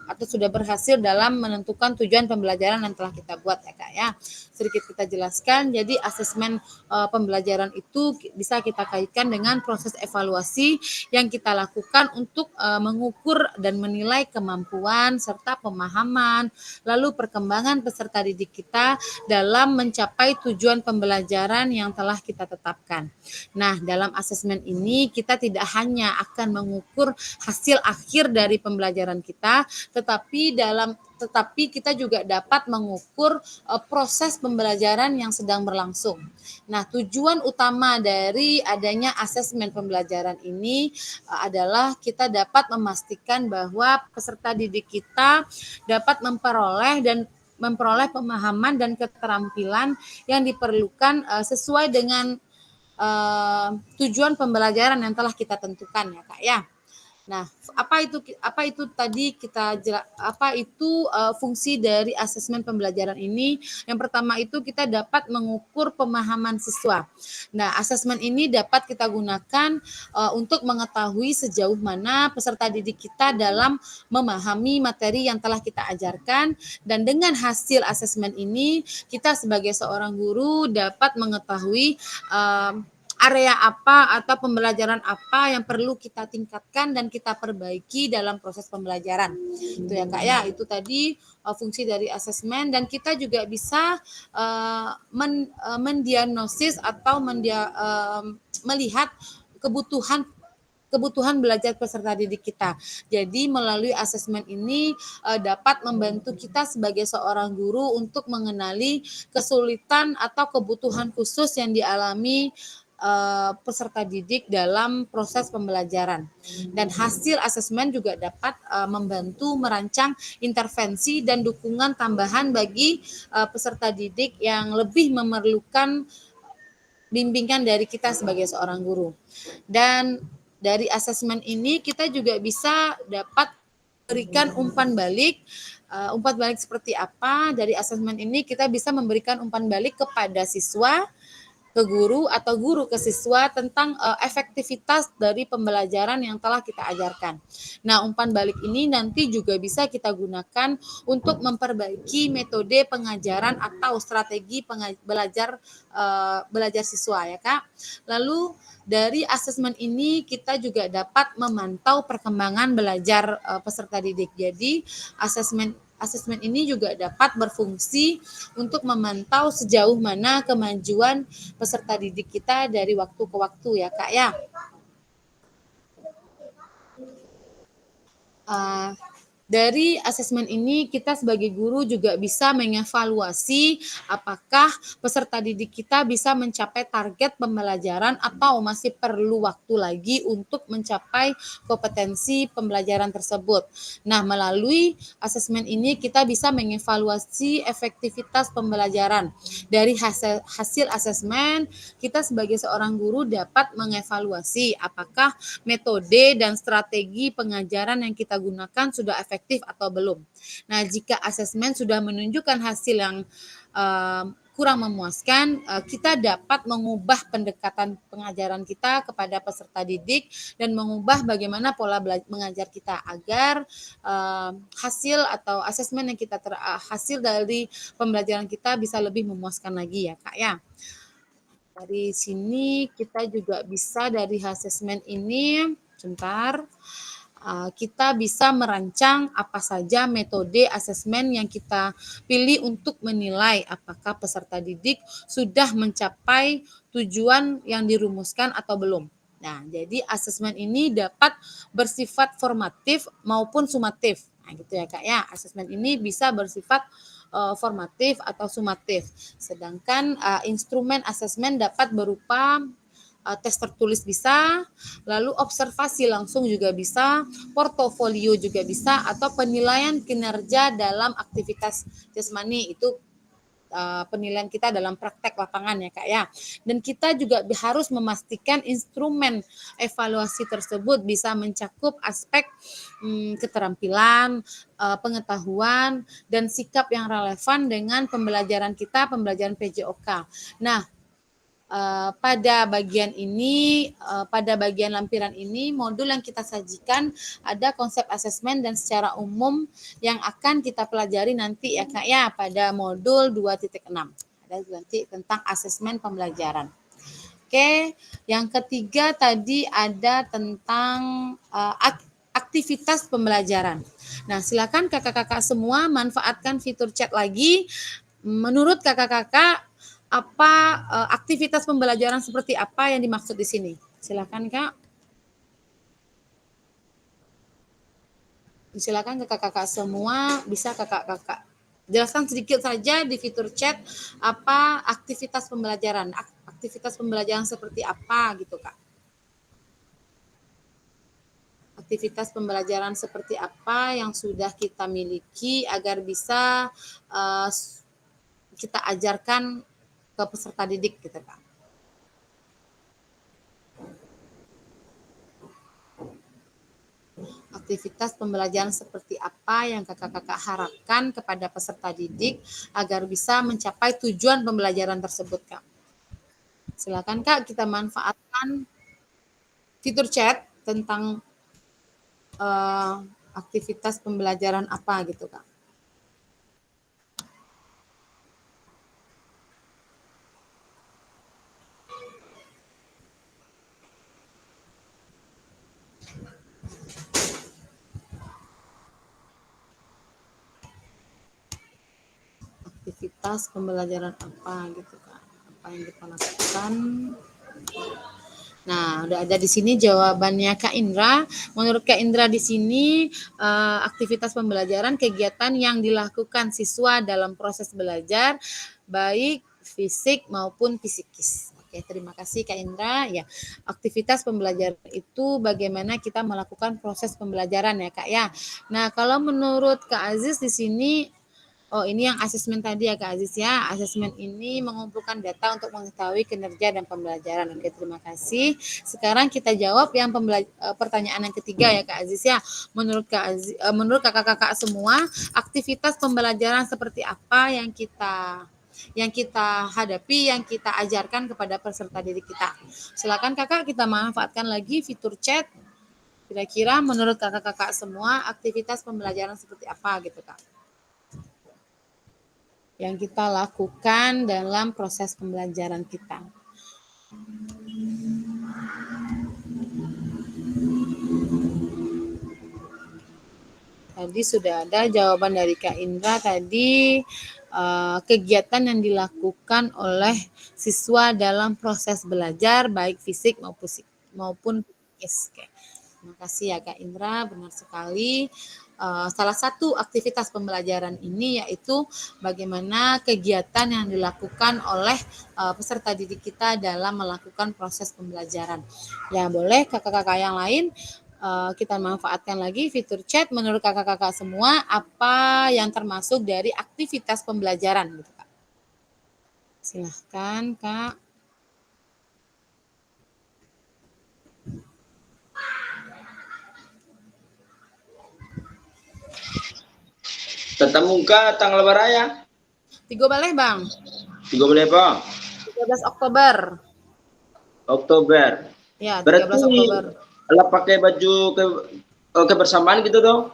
Speaker 2: atau sudah berhasil dalam menentukan tujuan pembelajaran yang telah kita buat ya Kak ya. Sedikit kita jelaskan, jadi asesmen pembelajaran itu bisa kita kaitkan dengan proses evaluasi yang kita lakukan untuk mengukur dan menilai kemampuan serta pemahaman, lalu perkembangan peserta didik kita dalam mencapai tujuan pembelajaran yang telah kita tetapkan. Nah, dalam asesmen ini kita tidak hanya akan mengukur hasil akhir dari pembelajaran kita, tetapi kita juga dapat mengukur proses pembelajaran yang sedang berlangsung. Nah, tujuan utama dari adanya asesmen pembelajaran ini adalah kita dapat memastikan bahwa peserta didik kita dapat memperoleh pemahaman dan keterampilan yang diperlukan sesuai dengan tujuan pembelajaran yang telah kita tentukan ya Kak ya. Nah, apa itu tadi fungsi dari asesmen pembelajaran ini? Yang pertama itu kita dapat mengukur pemahaman siswa. Nah, asesmen ini dapat kita gunakan untuk mengetahui sejauh mana peserta didik kita dalam memahami materi yang telah kita ajarkan, dan dengan hasil asesmen ini kita sebagai seorang guru dapat mengetahui area apa atau pembelajaran apa yang perlu kita tingkatkan dan kita perbaiki dalam proses pembelajaran. Itu ya Kak ya, itu tadi fungsi dari asesmen, dan kita juga bisa mendiagnosis atau melihat kebutuhan belajar peserta didik kita. Jadi melalui asesmen ini dapat membantu kita sebagai seorang guru untuk mengenali kesulitan atau kebutuhan khusus yang dialami peserta didik dalam proses pembelajaran. Dan hasil asesmen juga dapat membantu merancang intervensi dan dukungan tambahan bagi peserta didik yang lebih memerlukan bimbingan dari kita sebagai seorang guru. Dan dari asesmen ini kita juga bisa dapat berikan umpan balik. Umpan balik seperti apa? Dari asesmen ini kita bisa memberikan umpan balik kepada siswa, ke guru, atau guru ke siswa tentang efektivitas dari pembelajaran yang telah kita ajarkan. Nah, umpan balik ini nanti juga bisa kita gunakan untuk memperbaiki metode pengajaran atau strategi belajar siswa ya Kak. Lalu dari asesmen ini kita juga dapat memantau perkembangan belajar peserta didik. Jadi asesmen ini juga dapat berfungsi untuk memantau sejauh mana kemajuan peserta didik kita dari waktu ke waktu ya Kak ya. Dari asesmen ini kita sebagai guru juga bisa mengevaluasi apakah peserta didik kita bisa mencapai target pembelajaran atau masih perlu waktu lagi untuk mencapai kompetensi pembelajaran tersebut. Nah, melalui asesmen ini kita bisa mengevaluasi efektivitas pembelajaran. Dari hasil asesmen, kita sebagai seorang guru dapat mengevaluasi apakah metode dan strategi pengajaran yang kita gunakan sudah efektif atau belum. Nah, jika asesmen sudah menunjukkan hasil yang kurang memuaskan, kita dapat mengubah pendekatan pengajaran kita kepada peserta didik dan mengubah bagaimana pola mengajar kita agar hasil atau asesmen yang kita hasil dari pembelajaran kita bisa lebih memuaskan lagi ya Kak ya. Dari sini kita juga bisa dari asesmen ini, sebentar, kita bisa merancang apa saja metode asesmen yang kita pilih untuk menilai apakah peserta didik sudah mencapai tujuan yang dirumuskan atau belum. Nah, jadi asesmen ini dapat bersifat formatif maupun sumatif. Nah, gitu ya Kak ya. Asesmen ini bisa bersifat formatif atau sumatif. Sedangkan instrumen asesmen dapat berupa tes tertulis bisa, lalu observasi langsung juga bisa, portofolio juga bisa, atau penilaian kinerja dalam aktivitas jasmani. Itu penilaian kita dalam praktek lapangan ya Kak ya. Dan kita juga harus memastikan instrumen evaluasi tersebut bisa mencakup aspek keterampilan, pengetahuan, dan sikap yang relevan dengan pembelajaran kita, pembelajaran PJOK. Nah, pada bagian ini, pada bagian lampiran ini, modul yang kita sajikan ada konsep asesmen dan secara umum yang akan kita pelajari nanti ya Kak ya pada modul 2.6. Ada nanti tentang asesmen pembelajaran. Oke, yang ketiga tadi ada tentang aktivitas pembelajaran. Nah, silakan kakak-kakak semua manfaatkan fitur chat lagi. Menurut kakak-kakak apa aktivitas pembelajaran seperti apa yang dimaksud di sini? Silakan Kak. Silakan kakak-kakak semua, bisa kakak-kakak jelaskan sedikit saja di fitur chat apa aktivitas pembelajaran. Aktivitas pembelajaran seperti apa gitu Kak? Aktivitas pembelajaran seperti apa yang sudah kita miliki agar bisa kita ajarkan ke peserta didik gitu Kak. Aktivitas pembelajaran seperti apa yang kakak-kakak harapkan kepada peserta didik agar bisa mencapai tujuan pembelajaran tersebut Kak. Silakan Kak, kita manfaatkan fitur chat tentang aktivitas pembelajaran apa gitu Kak. Aktivitas pembelajaran apa gitu Kak. Apa yang kita lakukan. Nah, udah ada di sini jawabannya Kak Indra. Menurut Kak Indra di sini aktivitas pembelajaran kegiatan yang dilakukan siswa dalam proses belajar baik fisik maupun psikis. Oke, terima kasih Kak Indra. Ya, aktivitas pembelajaran itu bagaimana kita melakukan proses pembelajaran ya Kak ya. Nah, kalau menurut Kak Aziz di sini ini yang asesmen tadi ya Kak Aziz ya. Asesmen ini mengumpulkan data untuk mengetahui kinerja dan pembelajaran. Oke, terima kasih. Sekarang kita jawab yang pertanyaan yang ketiga ya Kak Aziz ya. Menurut Kak Aziz, menurut kakak-kakak semua, aktivitas pembelajaran seperti apa yang kita hadapi, yang kita ajarkan kepada peserta didik kita. Silakan Kakak, kita manfaatkan lagi fitur chat. Kira-kira menurut kakak-kakak semua, aktivitas pembelajaran seperti apa gitu Kak? Yang kita lakukan dalam proses pembelajaran kita. Tadi sudah ada jawaban dari Kak Indra tadi, kegiatan yang dilakukan oleh siswa dalam proses belajar baik fisik maupun psikis. Terima kasih ya Kak Indra, benar sekali. Salah satu aktivitas pembelajaran ini yaitu bagaimana kegiatan yang dilakukan oleh peserta didik kita dalam melakukan proses pembelajaran. Ya boleh kakak-kakak yang lain kita manfaatkan lagi fitur chat. Menurut kakak-kakak semua apa yang termasuk dari aktivitas pembelajaran gitu Kak? Silahkan Kak.
Speaker 3: Tatap muka tanggal berapa ya?
Speaker 2: 3 boleh Bang?
Speaker 3: 3 boleh Bang?
Speaker 2: 13 Oktober.
Speaker 3: Oktober.
Speaker 2: Ya, 13
Speaker 3: Berarti
Speaker 2: Oktober.
Speaker 3: Lah pakai baju kebersamaan gitu dong?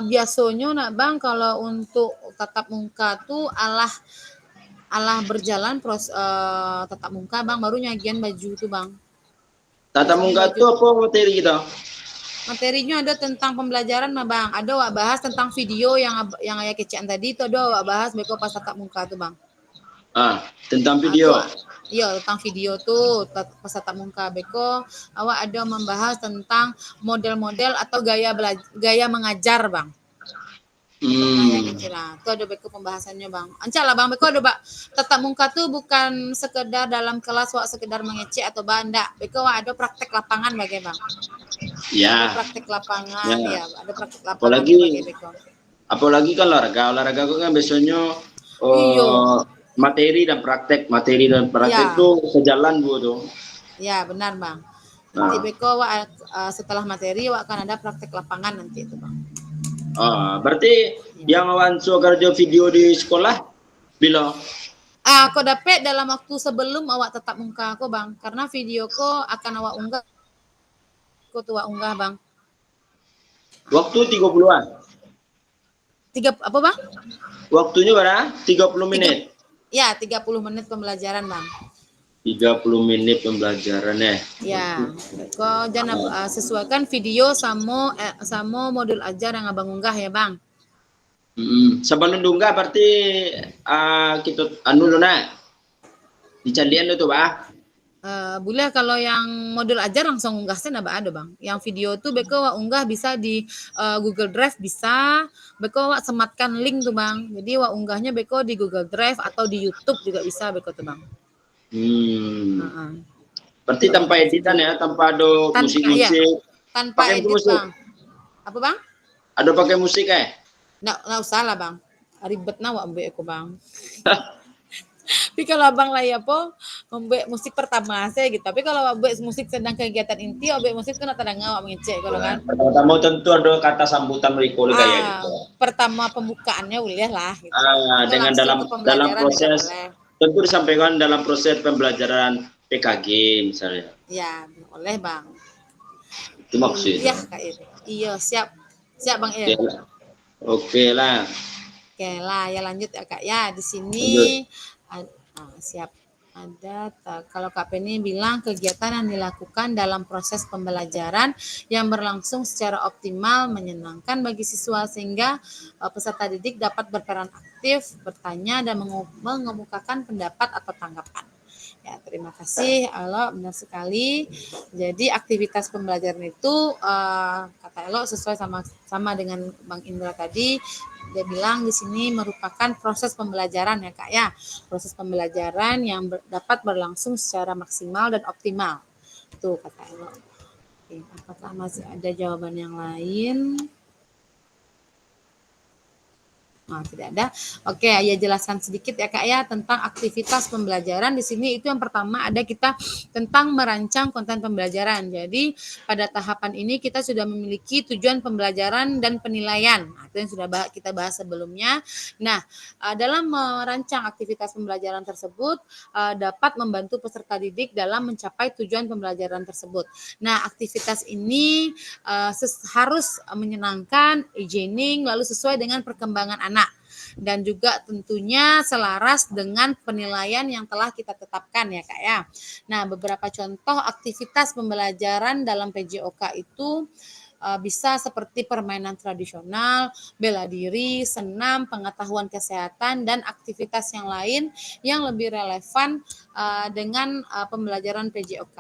Speaker 2: Biasanya nak Bang kalau untuk tatap muka tuh alah berjalan tatap muka Bang baru nyagian baju tuh Bang.
Speaker 3: Tatap muka itu apa materi kita?
Speaker 2: Materinya ada tentang pembelajaran mah Bang. Ada wak bahas tentang video yang ayah kecian tadi itu ada wak bahas beko pas tatap muka tuh Bang.
Speaker 3: Tentang video.
Speaker 2: Iya, tentang video tuh pas tatap muka beko awak ada membahas tentang model-model atau gaya mengajar Bang. Kira itu ada beko pembahasannya Bang. Ancak lah Bang beko ada tatap muka tuh bukan sekedar dalam kelas wak sekedar mengecek atau banda. Beko wak ada praktek lapangan bagai Bang.
Speaker 3: Ya.
Speaker 2: Ada praktek lapangan ya, ada praktek lapangan
Speaker 3: apalagi
Speaker 2: bagai beko. Apalagi
Speaker 3: kan olahraga kan biasanya materi dan praktek
Speaker 2: ya.
Speaker 3: Itu sejalan Bu tuh.
Speaker 2: Ya benar Bang. Nanti beko wak setelah materi wak akan ada praktek lapangan nanti itu Bang.
Speaker 3: Berarti yang awan kerja video di sekolah bila
Speaker 2: Aku dapat dalam waktu sebelum awak tetap muka aku bang, karena video ko akan awak unggah, aku tuh awak unggah bang.
Speaker 3: Waktu 30-an.
Speaker 2: Apa bang?
Speaker 3: Waktunya berapa? 30 menit.
Speaker 2: Ya 30 menit pembelajaran bang.
Speaker 3: 30 menit pembelajaran ya.
Speaker 2: Ya, kau jangan sesuaikan video sama modul ajar yang abang unggah ya bang.
Speaker 3: Sebelum dunga berarti kita anu lo nak dicalian itu bah.
Speaker 2: Boleh kalau yang modul ajar langsung unggah sana ada bang. Yang video tuh beko wak unggah bisa di Google Drive bisa, beko wak sematkan link tuh bang. Jadi wak unggahnya beko di Google Drive atau di YouTube juga bisa beko tuh bang.
Speaker 3: Berarti tanpa editan ya, tanpa ada musik-musik.
Speaker 2: Iya, tanpa
Speaker 3: pakai
Speaker 2: edit
Speaker 3: musik.
Speaker 2: bang. Apa bang?
Speaker 3: Ada pakai musik
Speaker 2: Nggak usah lah bang. Ribet na wak mbak aku bang. Tapi kalau abang lah ya po, membuat musik pertama saya gitu. Tapi kalau buat musik sedang kegiatan inti, buat musik kan ada ngawak mengecek kalau kan.
Speaker 3: Pertama tentu ada kata sambutan recall kayak gitu.
Speaker 2: Pertama pembukaannya boleh lah. Gitu.
Speaker 3: Dengan dalam proses tentu disampaikan dalam proses pembelajaran PKG misalnya.
Speaker 2: Ya, boleh bang.
Speaker 3: Itu maksudnya.
Speaker 2: Iya kak Ir. Iya siap bang Ir.
Speaker 3: Oke lah.
Speaker 2: Oke lah, ya lanjut ya kak ya. Di sini siap. Ada kalau Kak Penny bilang kegiatan yang dilakukan dalam proses pembelajaran yang berlangsung secara optimal menyenangkan bagi siswa sehingga peserta didik dapat berperan aktif, bertanya dan mengemukakan pendapat atau tanggapan. Ya, terima kasih. Elo, benar sekali. Jadi aktivitas pembelajaran itu kata Elo sesuai sama dengan Bang Indra tadi. Dia bilang di sini merupakan proses pembelajaran ya Kak ya. Proses pembelajaran yang dapat berlangsung secara maksimal dan optimal. Tuh kata Elo. Oke, apakah masih ada jawaban yang lain? Tidak ada. Oke, ya jelaskan sedikit ya Kak ya tentang aktivitas pembelajaran. Di sini itu yang pertama ada kita tentang merancang konten pembelajaran. Jadi pada tahapan ini kita sudah memiliki tujuan pembelajaran dan penilaian. Itu yang sudah kita bahas sebelumnya. Nah, dalam merancang aktivitas pembelajaran tersebut dapat membantu peserta didik dalam mencapai tujuan pembelajaran tersebut. Nah, aktivitas ini harus menyenangkan, hygienic, lalu sesuai dengan perkembangan anak. Dan juga tentunya selaras dengan penilaian yang telah kita tetapkan ya Kak ya. Nah, beberapa contoh aktivitas pembelajaran dalam PJOK itu bisa seperti permainan tradisional, bela diri, senam, pengetahuan kesehatan, dan aktivitas yang lain yang lebih relevan dengan pembelajaran PJOK.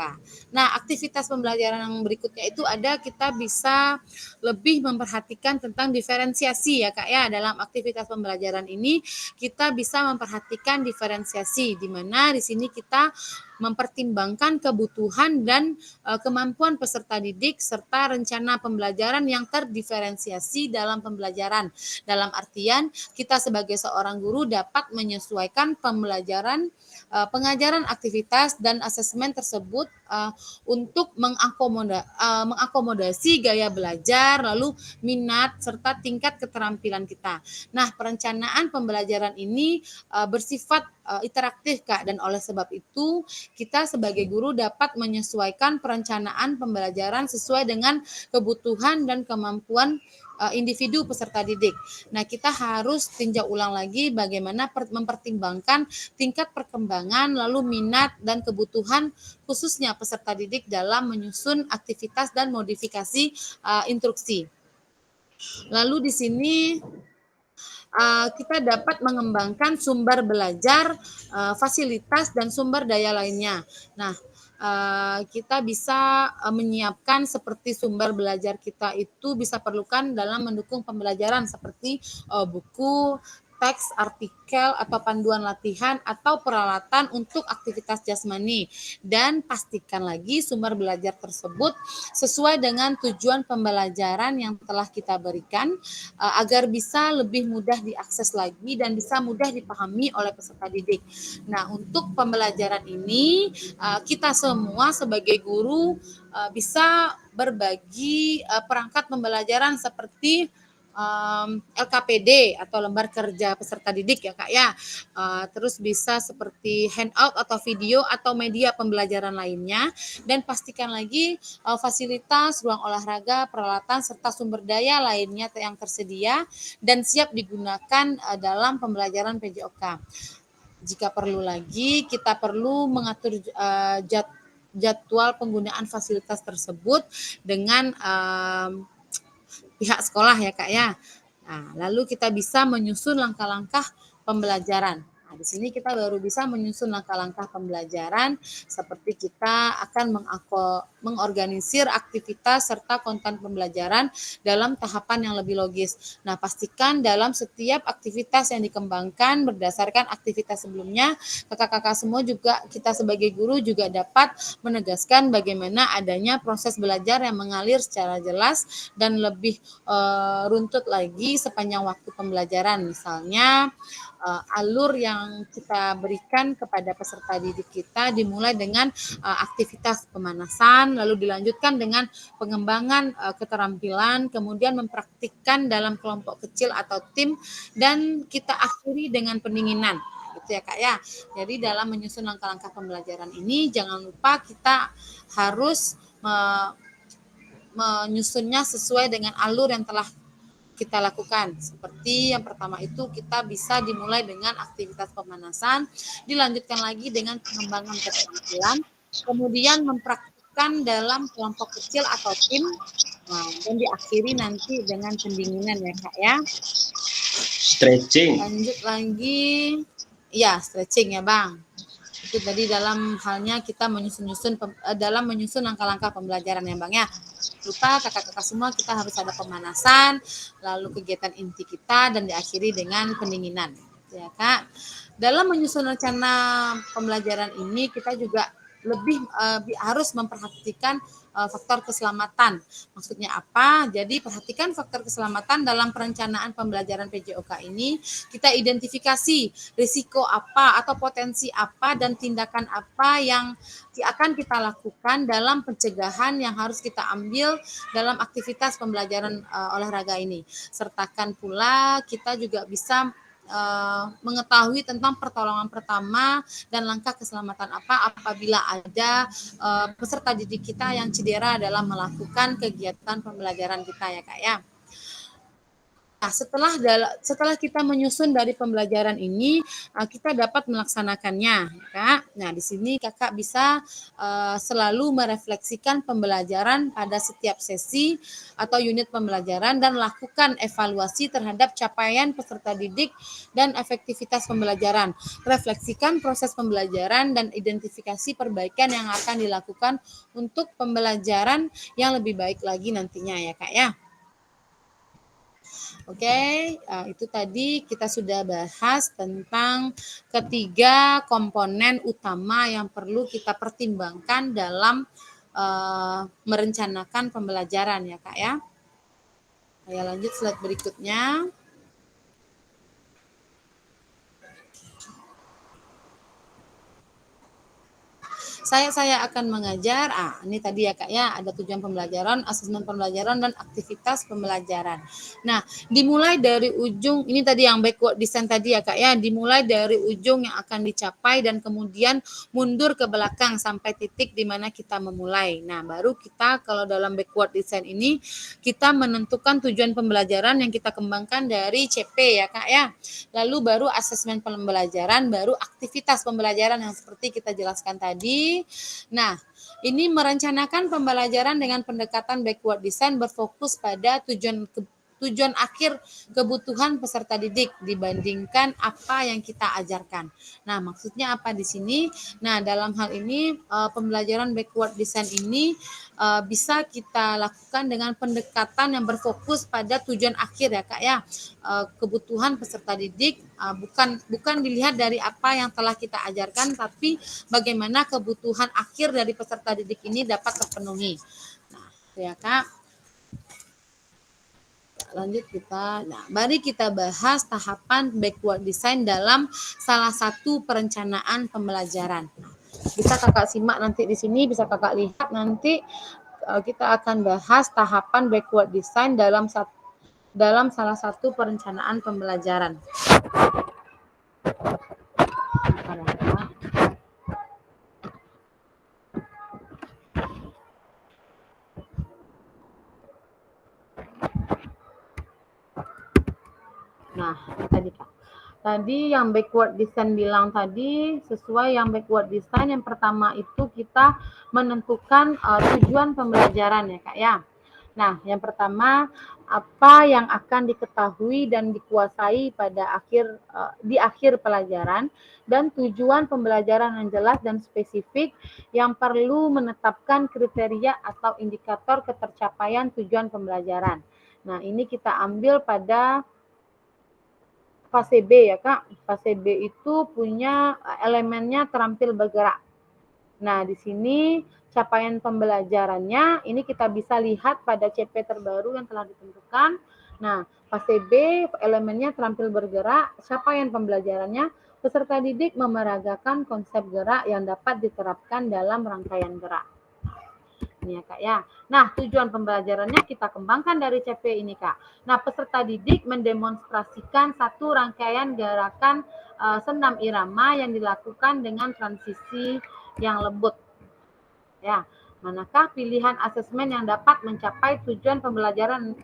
Speaker 2: Nah, aktivitas pembelajaran yang berikutnya itu ada kita bisa lebih memperhatikan tentang diferensiasi ya Kak ya. Dalam aktivitas pembelajaran ini kita bisa memperhatikan diferensiasi di mana di sini kita mempertimbangkan kebutuhan dan kemampuan peserta didik serta rencana pembelajaran yang terdiferensiasi dalam pembelajaran. Dalam artian kita sebagai seorang guru dapat menyesuaikan pembelajaran, pengajaran aktivitas dan asesmen tersebut untuk mengakomodasi gaya belajar, lalu minat serta tingkat keterampilan kita. Nah, perencanaan pembelajaran ini bersifat interaktif Kak, dan oleh sebab itu kita sebagai guru dapat menyesuaikan perencanaan pembelajaran sesuai dengan kebutuhan dan kemampuan individu peserta didik. Nah, kita harus tinjau ulang lagi bagaimana mempertimbangkan tingkat perkembangan, lalu minat dan kebutuhan khususnya peserta didik dalam menyusun aktivitas dan modifikasi instruksi. Lalu di sini kita dapat mengembangkan sumber belajar, fasilitas, dan sumber daya lainnya. Nah, kita bisa menyiapkan seperti sumber belajar kita itu bisa perlukan dalam mendukung pembelajaran seperti buku, teks, artikel, atau panduan latihan, atau peralatan untuk aktivitas jasmani. Dan pastikan lagi sumber belajar tersebut sesuai dengan tujuan pembelajaran yang telah kita berikan agar bisa lebih mudah diakses lagi dan bisa mudah dipahami oleh peserta didik. Nah, untuk pembelajaran ini kita semua sebagai guru bisa berbagi perangkat pembelajaran seperti LKPD atau lembar kerja peserta didik ya Kak ya. Terus bisa seperti handout atau video atau media pembelajaran lainnya, dan pastikan lagi fasilitas, ruang olahraga, peralatan serta sumber daya lainnya yang tersedia dan siap digunakan dalam pembelajaran PJOK. Jika perlu lagi, kita perlu mengatur jadwal penggunaan fasilitas tersebut dengan pihak sekolah ya Kak ya. Nah, lalu kita bisa menyusun langkah-langkah pembelajaran. Nah, di sini kita baru bisa menyusun langkah-langkah pembelajaran seperti kita akan mengorganisir aktivitas serta konten pembelajaran dalam tahapan yang lebih logis. Nah, pastikan dalam setiap aktivitas yang dikembangkan berdasarkan aktivitas sebelumnya, kakak-kakak semua juga kita sebagai guru juga dapat menegaskan bagaimana adanya proses belajar yang mengalir secara jelas dan lebih runtut lagi sepanjang waktu pembelajaran. Misalnya alur yang kita berikan kepada peserta didik kita dimulai dengan aktivitas pemanasan, lalu dilanjutkan dengan pengembangan keterampilan, kemudian mempraktikkan dalam kelompok kecil atau tim, dan kita akhiri dengan pendinginan. Gitu ya Kak ya. Jadi dalam menyusun langkah-langkah pembelajaran ini jangan lupa kita harus menyusunnya sesuai dengan alur yang telah kita lakukan. Seperti yang pertama itu kita bisa dimulai dengan aktivitas pemanasan, dilanjutkan lagi dengan pengembangan keterampilan, kemudian mempraktikkan dalam kelompok kecil atau tim, dan diakhiri nanti dengan pendinginan ya Kak ya.
Speaker 3: Stretching.
Speaker 2: Lanjut lagi, ya stretching ya Bang. Itu tadi dalam halnya kita menyusun langkah-langkah pembelajaran ya Bang ya. Lupa kakak-kakak semua kita harus ada pemanasan, lalu kegiatan inti kita, dan diakhiri dengan pendinginan ya Kak. Dalam menyusun rencana pembelajaran ini kita juga lebih harus memperhatikan faktor keselamatan. Maksudnya apa? Jadi perhatikan faktor keselamatan dalam perencanaan pembelajaran PJOK ini. Kita identifikasi risiko apa atau potensi apa dan tindakan apa yang akan kita lakukan dalam pencegahan yang harus kita ambil dalam aktivitas pembelajaran olahraga ini. Sertakan pula kita juga bisa mengetahui tentang pertolongan pertama dan langkah keselamatan apa apabila ada peserta didik kita yang cedera dalam melakukan kegiatan pembelajaran kita ya Kak ya. Nah, setelah kita menyusun dari pembelajaran ini, kita dapat melaksanakannya, Kak. Nah, di sini Kakak bisa selalu merefleksikan pembelajaran pada setiap sesi atau unit pembelajaran dan lakukan evaluasi terhadap capaian peserta didik dan efektivitas pembelajaran. Refleksikan proses pembelajaran dan identifikasi perbaikan yang akan dilakukan untuk pembelajaran yang lebih baik lagi nantinya ya, Kak ya. Oke, itu tadi kita sudah bahas tentang ketiga komponen utama yang perlu kita pertimbangkan dalam merencanakan pembelajaran ya Kak ya. Saya lanjut slide berikutnya. Saya akan mengajar, ini tadi ya Kak ya, ada tujuan pembelajaran, asesmen pembelajaran, dan aktivitas pembelajaran. Nah, dimulai dari ujung, ini tadi yang backward design tadi ya Kak ya, dimulai dari ujung yang akan dicapai dan kemudian mundur ke belakang sampai titik di mana kita memulai. Nah, baru kita kalau dalam backward design ini, kita menentukan tujuan pembelajaran yang kita kembangkan dari CP ya Kak ya. Lalu baru asesmen pembelajaran, baru aktivitas pembelajaran yang seperti kita jelaskan tadi. Nah, ini merencanakan pembelajaran dengan pendekatan backward design berfokus pada tujuan akhir kebutuhan peserta didik dibandingkan apa yang kita ajarkan. Nah, maksudnya apa di sini? Nah, dalam hal ini pembelajaran backward design ini bisa kita lakukan dengan pendekatan yang berfokus pada tujuan akhir ya Kak ya. Kebutuhan peserta didik bukan dilihat dari apa yang telah kita ajarkan, tapi bagaimana kebutuhan akhir dari peserta didik ini dapat terpenuhi. Nah, ya Kak. Lanjut mari kita bahas tahapan backward design dalam salah satu perencanaan pembelajaran. Bisa Kakak simak nanti di sini, bisa Kakak lihat nanti kita akan bahas tahapan backward design dalam dalam salah satu perencanaan pembelajaran. Nah, tadi Kak. Tadi yang backward design bilang tadi, sesuai yang backward design, yang pertama itu kita menentukan tujuan pembelajaran ya Kak ya. Nah, yang pertama, apa yang akan diketahui dan dikuasai pada di akhir pelajaran, dan tujuan pembelajaran yang jelas dan spesifik yang perlu menetapkan kriteria atau indikator ketercapaian tujuan pembelajaran. Nah, ini kita ambil pada fase B ya Kak. Fase B itu punya elemennya terampil bergerak. Nah, di sini capaian pembelajarannya ini kita bisa lihat pada CP terbaru yang telah ditentukan. Nah, fase B elemennya terampil bergerak, capaian pembelajarannya peserta didik memeragakan konsep gerak yang dapat diterapkan dalam rangkaian gerak. Ini ya Kak ya. Nah, tujuan pembelajarannya kita kembangkan dari CP ini Kak. Nah, peserta didik mendemonstrasikan satu rangkaian gerakan senam irama yang dilakukan dengan transisi yang lembut. Ya, manakah pilihan asesmen yang dapat mencapai tujuan pembelajaran?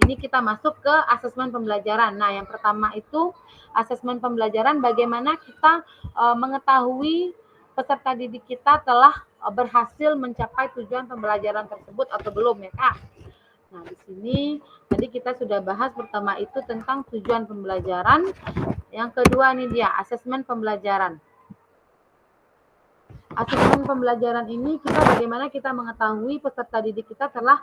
Speaker 2: Ini kita masuk ke asesmen pembelajaran. Nah, yang pertama itu asesmen pembelajaran bagaimana kita mengetahui peserta didik kita telah berhasil mencapai tujuan pembelajaran tersebut atau belum ya Kak. Nah, di sini tadi kita sudah bahas pertama itu tentang tujuan pembelajaran. Yang kedua ini dia asesmen pembelajaran. Asesmen pembelajaran ini bagaimana kita mengetahui peserta didik kita telah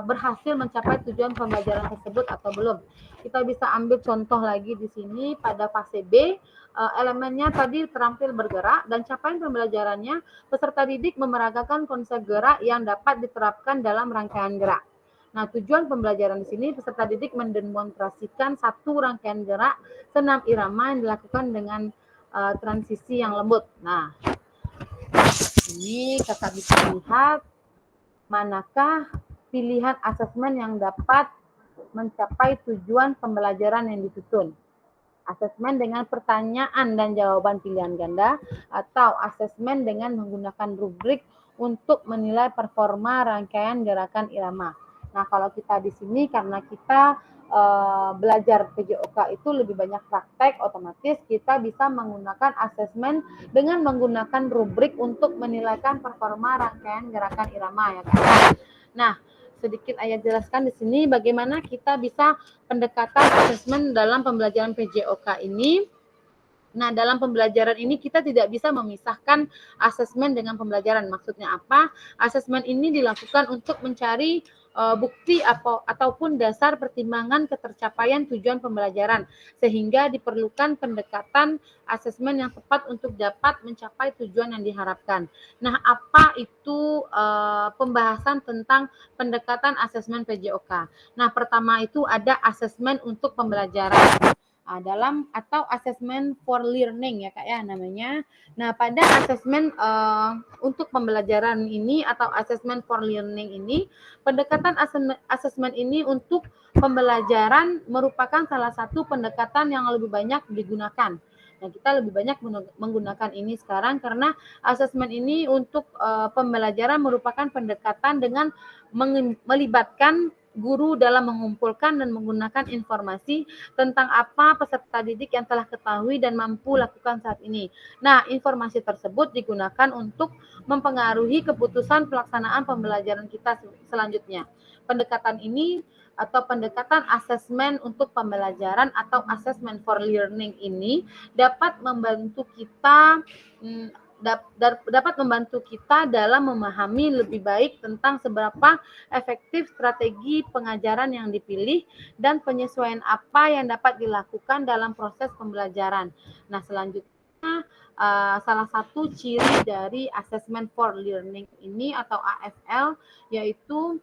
Speaker 2: berhasil mencapai tujuan pembelajaran tersebut atau belum. Kita bisa ambil contoh lagi di sini pada fase B, elemennya tadi terampil bergerak dan capaian pembelajarannya peserta didik memeragakan konsep gerak yang dapat diterapkan dalam rangkaian gerak. Nah, tujuan pembelajaran di sini peserta didik mendemonstrasikan satu rangkaian gerak senam irama yang dilakukan dengan transisi yang lembut. Nah, ini Kakak bisa lihat manakah pilihan asesmen yang dapat mencapai tujuan pembelajaran yang dituntun. Asesmen dengan pertanyaan dan jawaban pilihan ganda atau asesmen dengan menggunakan rubrik untuk menilai performa rangkaian gerakan irama. Nah, kalau kita di sini karena kita belajar PJOK itu lebih banyak praktek, otomatis kita bisa menggunakan asesmen dengan menggunakan rubrik untuk menilaikan performa rangkaian gerakan irama ya kan. Nah, sedikit ayat jelaskan di sini bagaimana kita bisa pendekatan asesmen dalam pembelajaran PJOK ini. Nah, dalam pembelajaran ini kita tidak bisa memisahkan asesmen dengan pembelajaran. Maksudnya apa? Asesmen ini dilakukan untuk mencari bukti ataupun dasar pertimbangan ketercapaian tujuan pembelajaran, sehingga diperlukan pendekatan asesmen yang tepat untuk dapat mencapai tujuan yang diharapkan. Nah, apa itu pembahasan tentang pendekatan asesmen PJOK? Nah, pertama itu ada asesmen untuk pembelajaran. Dalam atau assessment for learning ya Kak ya namanya. Nah, pada assessment untuk pembelajaran ini atau assessment for learning ini, pendekatan assessment ini untuk pembelajaran merupakan salah satu pendekatan yang lebih banyak digunakan. Nah, kita lebih banyak menggunakan ini sekarang karena assessment ini untuk pembelajaran merupakan pendekatan dengan melibatkan guru dalam mengumpulkan dan menggunakan informasi tentang apa peserta didik yang telah ketahui dan mampu lakukan saat ini. Nah, informasi tersebut digunakan untuk mempengaruhi keputusan pelaksanaan pembelajaran kita selanjutnya. Pendekatan ini atau pendekatan asesmen untuk pembelajaran atau assessment for learning ini dapat membantu kita dalam memahami lebih baik tentang seberapa efektif strategi pengajaran yang dipilih dan penyesuaian apa yang dapat dilakukan dalam proses pembelajaran. Nah, selanjutnya salah satu ciri dari assessment for learning ini atau AFL yaitu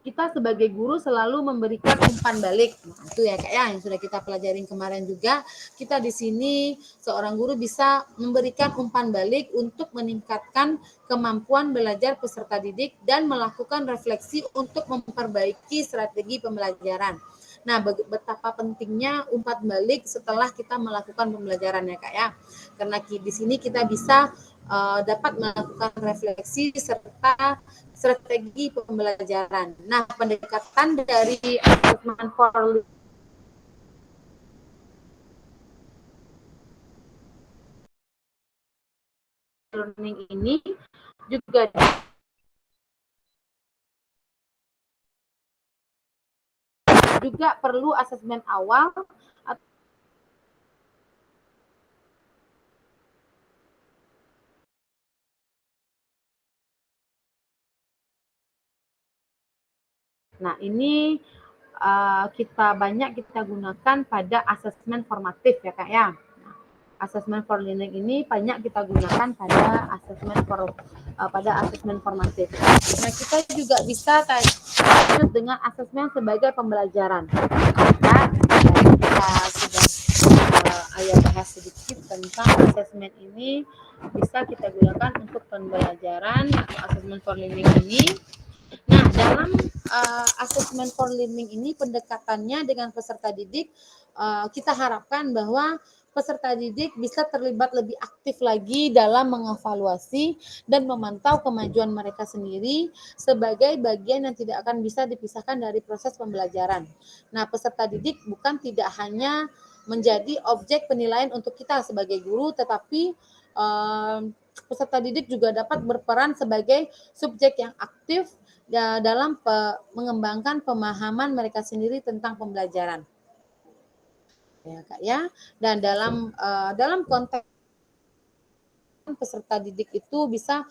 Speaker 2: kita sebagai guru selalu memberikan umpan balik. Nah, itu ya Kak ya yang sudah kita pelajarin kemarin juga. Kita di sini seorang guru bisa memberikan umpan balik untuk meningkatkan kemampuan belajar peserta didik dan melakukan refleksi untuk memperbaiki strategi pembelajaran. Nah, betapa pentingnya umpan balik setelah kita melakukan pembelajaran ya Kak ya. Karena di sini kita bisa dapat melakukan refleksi serta strategi pembelajaran. Nah, pendekatan dari assessment for learning ini juga perlu asesmen awal. Nah, ini kita gunakan pada asesmen formatif ya Kak ya. Asesmen for learning ini banyak kita gunakan pada asesmen formatif. Nah, kita juga bisa lanjut dengan asesmen sebagai pembelajaran. Nah, kita sudah bahas sedikit tentang asesmen ini bisa kita gunakan untuk pembelajaran atau asesmen for learning ini. Nah, dalam asesmen for learning ini pendekatannya dengan peserta didik, kita harapkan bahwa peserta didik bisa terlibat lebih aktif lagi dalam mengevaluasi dan memantau kemajuan mereka sendiri sebagai bagian yang tidak akan bisa dipisahkan dari proses pembelajaran. Nah, peserta didik bukan tidak hanya menjadi objek penilaian untuk kita sebagai guru, tetapi peserta didik juga dapat berperan sebagai subjek yang aktif dalam mengembangkan pemahaman mereka sendiri tentang pembelajaran. Ya Kak ya. Dan dalam konteks peserta didik itu bisa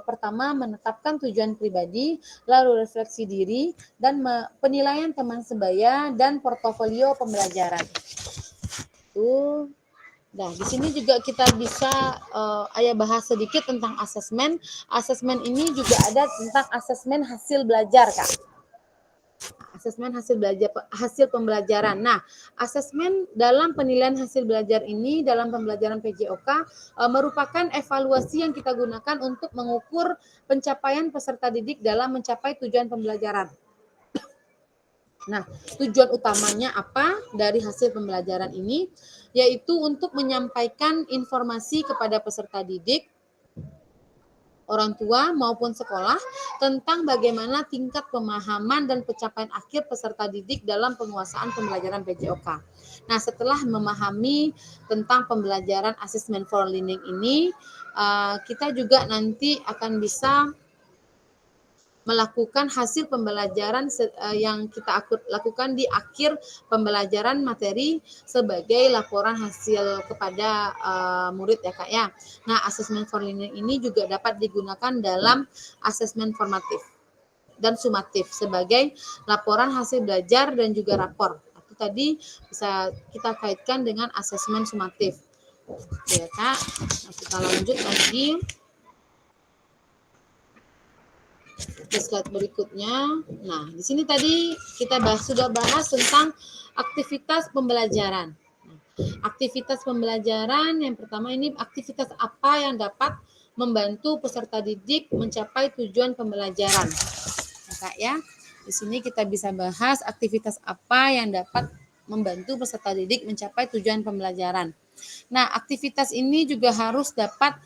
Speaker 2: pertama menetapkan tujuan pribadi, lalu refleksi diri dan penilaian teman sebaya dan portofolio pembelajaran. Itu. Nah, di sini juga kita bisa bahas sedikit tentang asesmen. Asesmen ini juga ada tentang asesmen hasil belajar, Kak. Asesmen hasil pembelajaran. Nah, asesmen dalam penilaian hasil belajar ini dalam pembelajaran PJOK merupakan evaluasi yang kita gunakan untuk mengukur pencapaian peserta didik dalam mencapai tujuan pembelajaran. Nah, tujuan utamanya apa dari hasil pembelajaran ini? Yaitu untuk menyampaikan informasi kepada peserta didik, orang tua maupun sekolah tentang bagaimana tingkat pemahaman dan pencapaian akhir peserta didik dalam penguasaan pembelajaran PJOK. Nah, setelah memahami tentang pembelajaran assessment for learning ini, kita juga nanti akan bisa melakukan hasil pembelajaran yang kita lakukan di akhir pembelajaran materi sebagai laporan hasil kepada murid ya Kak ya. Nah, assessment for learning ini juga dapat digunakan dalam asesmen formatif dan sumatif sebagai laporan hasil belajar dan juga rapor. Itu tadi bisa kita kaitkan dengan asesmen sumatif. Ya Kak, nah, kita lanjut lagi. Ke slide berikutnya. Nah, di sini tadi kita sudah bahas tentang aktivitas pembelajaran. Nah, aktivitas pembelajaran yang pertama ini aktivitas apa yang dapat membantu peserta didik mencapai tujuan pembelajaran. Nah, Kak ya, di sini kita bisa bahas aktivitas apa yang dapat membantu peserta didik mencapai tujuan pembelajaran. Nah, aktivitas ini juga harus dapat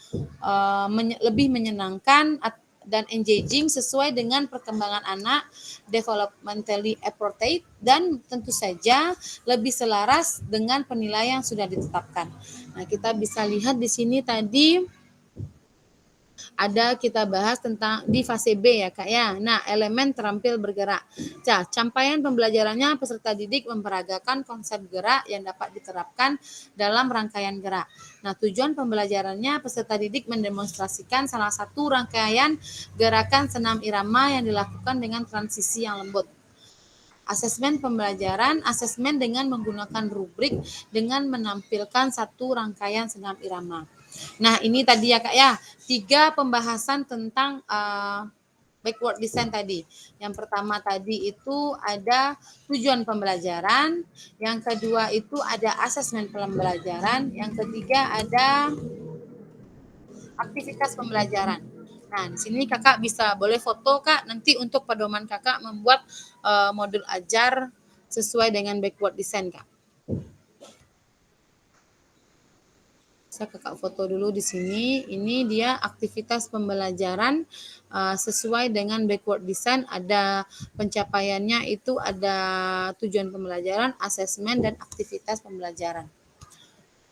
Speaker 2: lebih menyenangkan dan engaging sesuai dengan perkembangan anak, developmentally appropriate, dan tentu saja lebih selaras dengan penilaian yang sudah ditetapkan. Nah, kita bisa lihat di sini tadi ada kita bahas tentang di fase B ya Kak ya. Nah, elemen terampil bergerak. Nah, capaian pembelajarannya peserta didik memperagakan konsep gerak yang dapat diterapkan dalam rangkaian gerak. Nah, tujuan pembelajarannya peserta didik mendemonstrasikan salah satu rangkaian gerakan senam irama yang dilakukan dengan transisi yang lembut. Asesmen pembelajaran, asesmen dengan menggunakan rubrik dengan menampilkan satu rangkaian senam irama. Nah, ini tadi ya Kak ya, 3 pembahasan tentang backward design tadi. Yang pertama tadi itu ada tujuan pembelajaran, yang kedua itu ada asesmen pembelajaran, yang ketiga ada aktivitas pembelajaran. Nah, di sini kakak bisa boleh foto kak, nanti untuk pedoman kakak membuat modul ajar sesuai dengan backward design kak. Bisa kakak foto dulu di sini. Ini dia aktivitas pembelajaran sesuai dengan backward design. Ada pencapaiannya itu ada tujuan pembelajaran, asesmen dan aktivitas pembelajaran.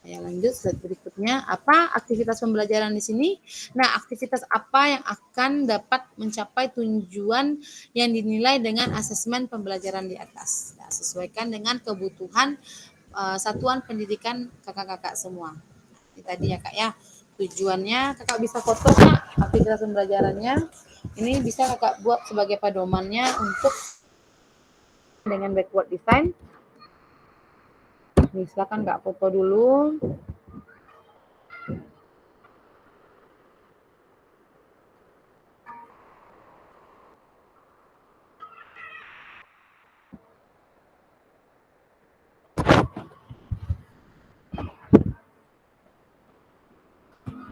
Speaker 2: Ya, lanjut slide berikutnya. Apa aktivitas pembelajaran di sini? Nah, aktivitas apa yang akan dapat mencapai tujuan yang dinilai dengan asesmen pembelajaran di atas. Nah, sesuaikan dengan kebutuhan satuan pendidikan kakak-kakak semua. Ini tadi ya kak ya. Tujuannya kakak bisa foto kak aktivitas pembelajarannya. Ini bisa kakak buat sebagai pedomannya untuk dengan backward design. Nih, silakan kak foto dulu.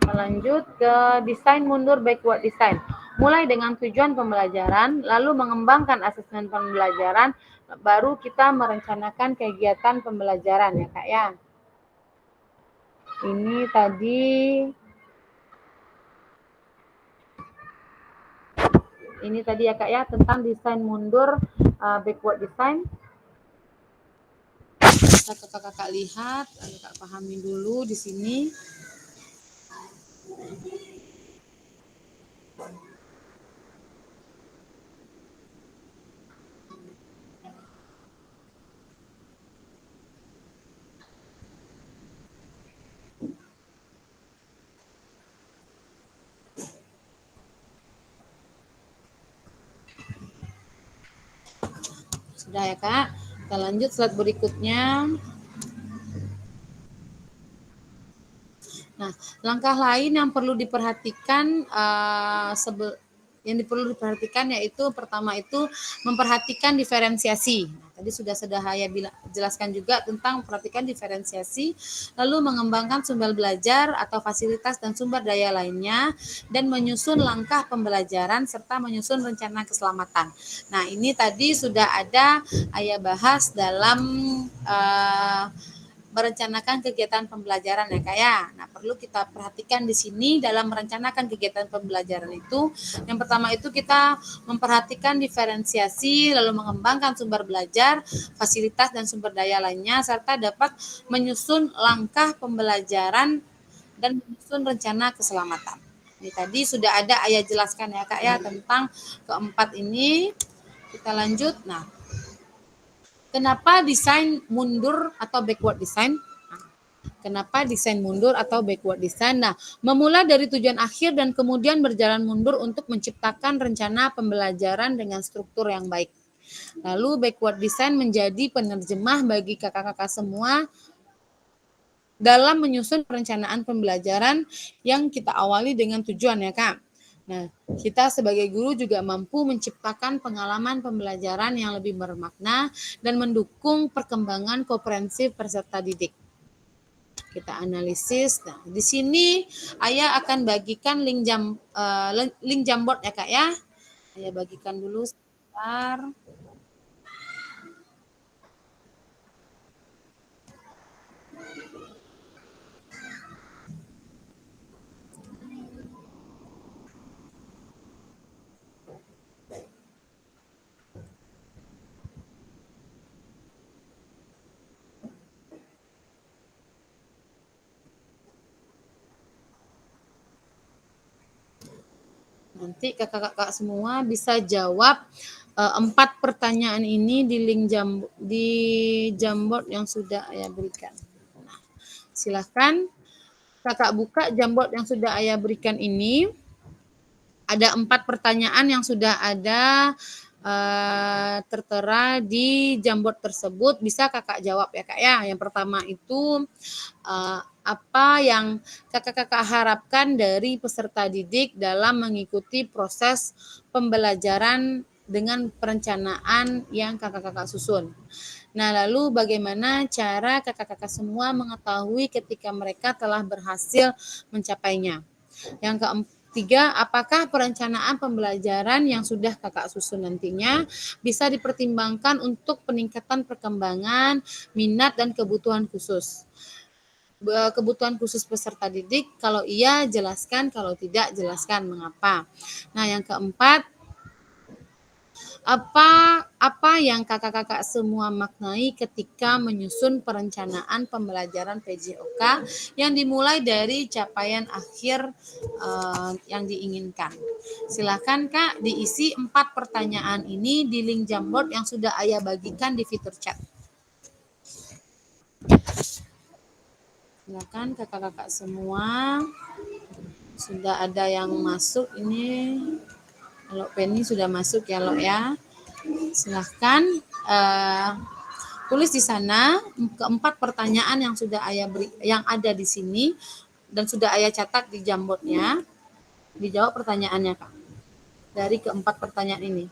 Speaker 2: Lanjut ke desain mundur backward design. Mulai dengan tujuan pembelajaran, lalu mengembangkan asesmen pembelajaran, baru kita merencanakan kegiatan pembelajaran ya kak ya. Ini tadi ya kak ya tentang desain mundur backward design. Bisa kakak lihat, kakak pahami dulu di sini. Sudah ya kak, kita lanjut slide berikutnya. Nah, langkah lain yang perlu diperhatikan yaitu pertama itu memperhatikan diferensiasi. Nah, tadi sudah saya jelaskan juga tentang memperhatikan diferensiasi, lalu mengembangkan sumber belajar atau fasilitas dan sumber daya lainnya, dan menyusun langkah pembelajaran serta menyusun rencana keselamatan. Nah, ini tadi sudah ada Ayah bahas dalam merencanakan kegiatan pembelajaran ya kak ya. Nah, perlu kita perhatikan di sini dalam merencanakan kegiatan pembelajaran itu. Yang pertama itu kita memperhatikan diferensiasi, lalu mengembangkan sumber belajar, fasilitas dan sumber daya lainnya, serta dapat menyusun langkah pembelajaran dan menyusun rencana keselamatan. Ini tadi sudah ada Ayah jelaskan ya kak ya tentang keempat ini. Kita lanjut. Nah, kenapa desain mundur atau backward design? Kenapa desain mundur atau backward design? Nah, memulai dari tujuan akhir dan kemudian berjalan mundur untuk menciptakan rencana pembelajaran dengan struktur yang baik. Lalu backward design menjadi penerjemah bagi kakak-kakak semua dalam menyusun perencanaan pembelajaran yang kita awali dengan tujuan ya kak. Nah, kita sebagai guru juga mampu menciptakan pengalaman pembelajaran yang lebih bermakna dan mendukung perkembangan komprehensif peserta didik. Kita analisis. Nah, di sini Ayah akan bagikan link Jamboard ya kak ya. Ayah bagikan dulu sebentar. Nanti kakak-kakak semua bisa jawab 4 pertanyaan ini di link Jamboard yang sudah Ayah berikan. Nah, silahkan kakak buka Jamboard yang sudah Ayah berikan ini. Ada 4 pertanyaan yang sudah ada tertera di Jamboard tersebut. Bisa kakak jawab ya kak ya. Yang pertama itu apa yang kakak-kakak harapkan dari peserta didik dalam mengikuti proses pembelajaran dengan perencanaan yang kakak-kakak susun. Nah, lalu bagaimana cara kakak-kakak semua mengetahui ketika mereka telah berhasil mencapainya? Yang ketiga, apakah perencanaan pembelajaran yang sudah kakak susun nantinya bisa dipertimbangkan untuk peningkatan perkembangan, minat, dan kebutuhan khusus? Kebutuhan khusus peserta didik, kalau iya jelaskan, kalau tidak jelaskan mengapa. Nah, yang keempat, apa yang kakak-kakak semua maknai ketika menyusun perencanaan pembelajaran PJOK yang dimulai dari capaian akhir yang diinginkan. Silakan Kak diisi 4 pertanyaan ini di link Jamboard yang sudah Ayah bagikan di fitur chat. Silakan kakak-kakak semua. Sudah ada yang masuk ini. Kalau Penny sudah masuk ya, Lo ya. Silahkan tulis di sana keempat pertanyaan yang sudah Ayah beri, yang ada di sini dan sudah Ayah catat di Jamboardnya. Dijawab pertanyaannya, Kak. Dari keempat pertanyaan ini.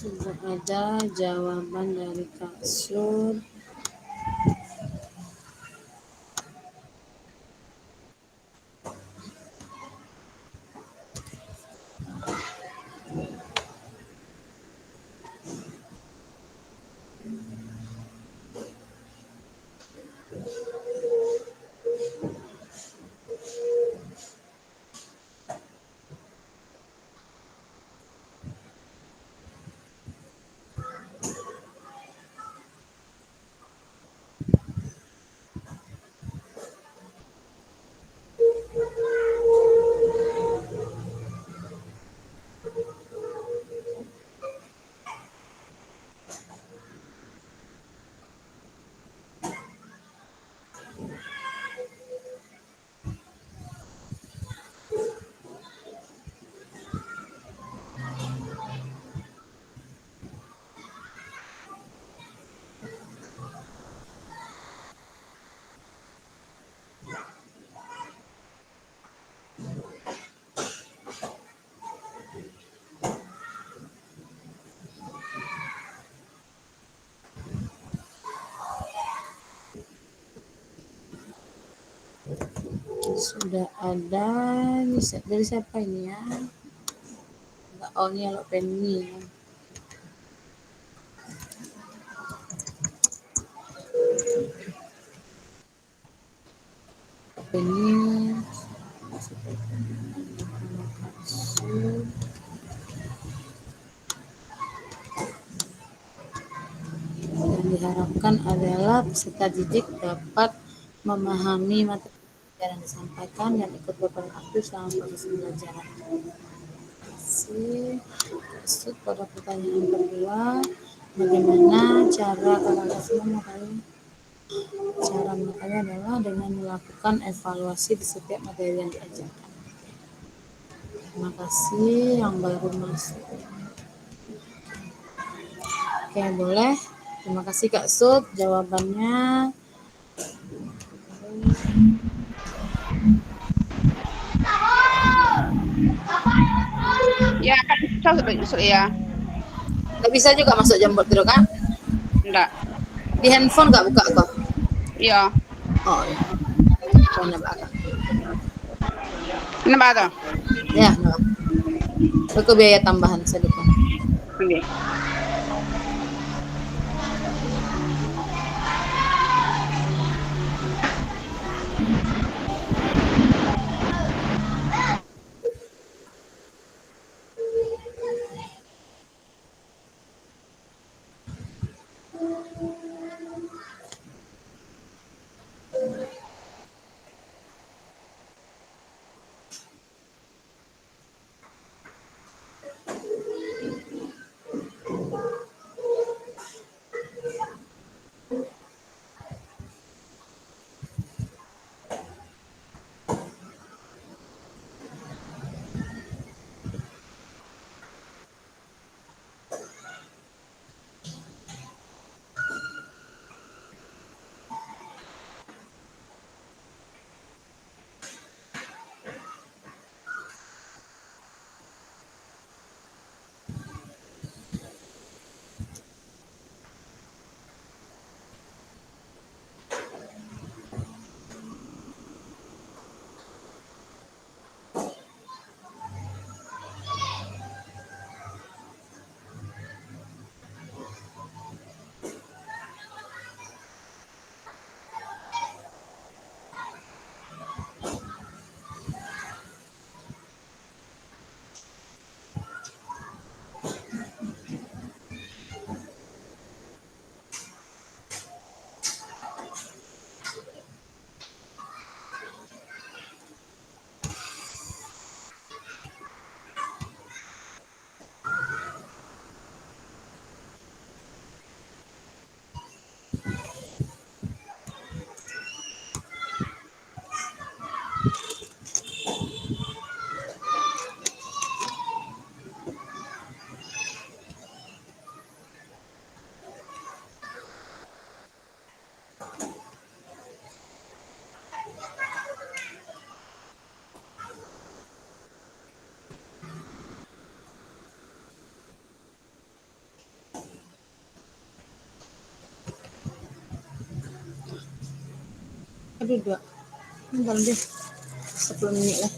Speaker 2: Sudah ada jawaban dari Kak Sur. Sudah ada dari siapa ini ya? Oh, ini kalau Penny. Penny. Yang diharapkan adalah peserta didik dapat memahami materi yang disampaikan dan ikut berperan aktif dalam proses pembelajaran. Masuk pada pertanyaan kedua, bagaimana cara kakak semua mengetahui Cara melakukannya adalah dengan melakukan evaluasi di setiap materi yang diajarkan. Terima kasih yang baru masuk. Oke, boleh. Terima kasih Kak Sud jawabannya.
Speaker 5: Ya, kan susah sudah ya.
Speaker 2: Nggak bisa juga masuk jambot dulu kan?
Speaker 5: Enggak.
Speaker 2: Di handphone nggak buka kok?
Speaker 5: Iya.
Speaker 2: Oh, iya. Soalnya bakal.
Speaker 5: Kenapa tuh?
Speaker 2: Ya, no. Itu biaya tambahan saya lupa.
Speaker 5: Oke.
Speaker 2: Aduh, dua. Bentar deh. 10 menit lah.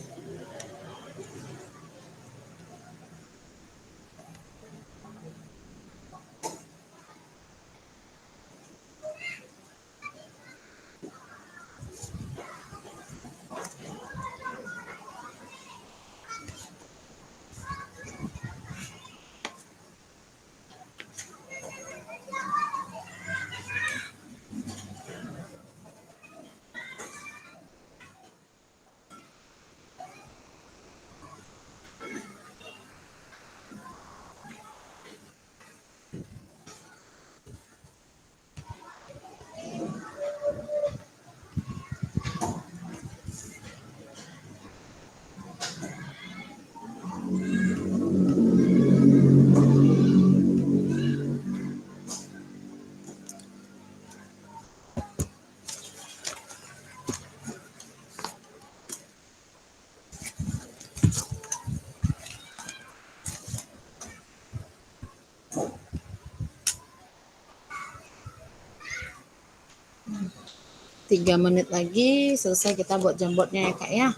Speaker 2: Tiga menit lagi selesai kita buat jambotnya ya Kak ya.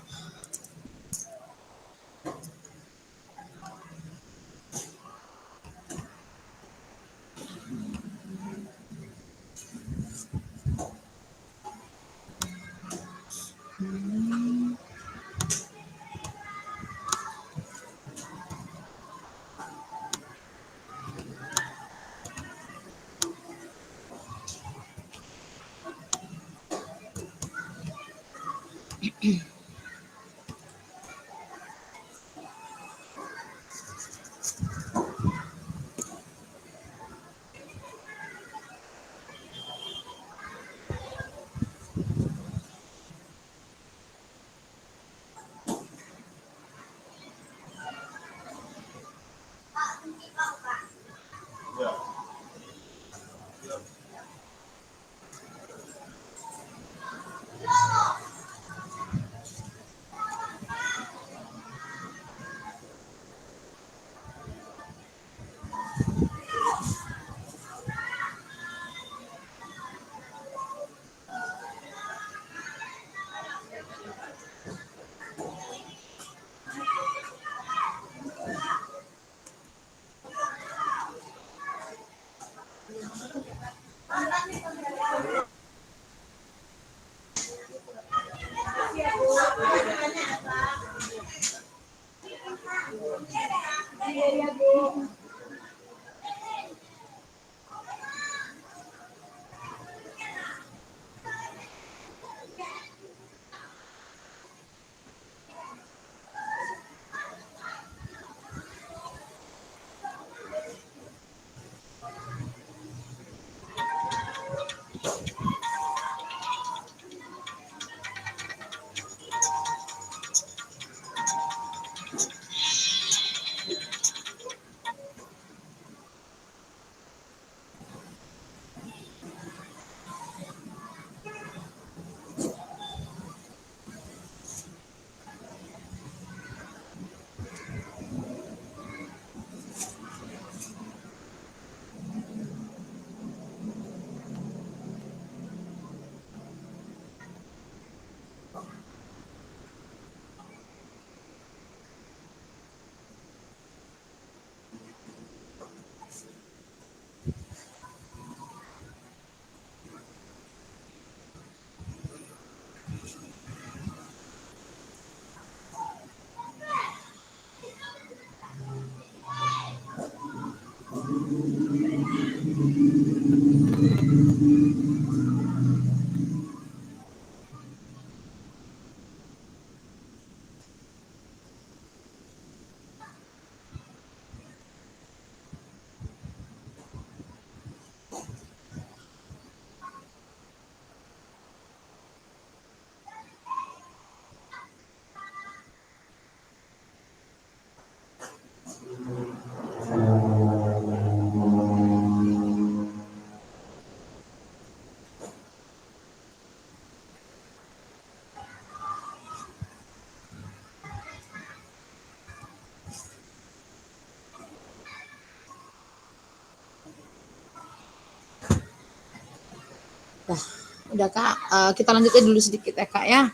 Speaker 2: Nah, udah Kak, kita lanjutkan dulu sedikit ya Kak ya,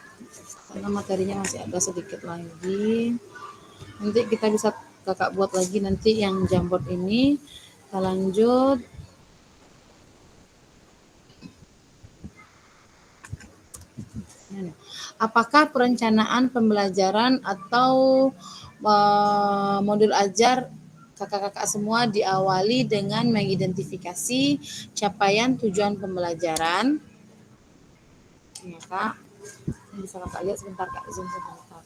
Speaker 2: karena materinya masih ada sedikit lagi. Nanti kita bisa Kakak buat lagi nanti yang Jamboard ini. Kita lanjut. Apakah perencanaan pembelajaran atau modul ajar kakak-kakak semua diawali dengan mengidentifikasi capaian tujuan pembelajaran? Ya Kak, ini bisa Kakak lihat sebentar Kak, zoom sebentar.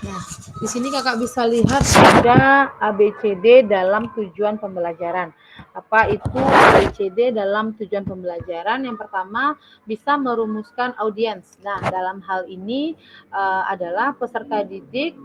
Speaker 2: Nah, di sini Kakak bisa lihat ada ABCD dalam tujuan pembelajaran. Apa itu ABCD dalam tujuan pembelajaran? Yang pertama, bisa merumuskan audiens. Nah, dalam hal ini adalah peserta didik,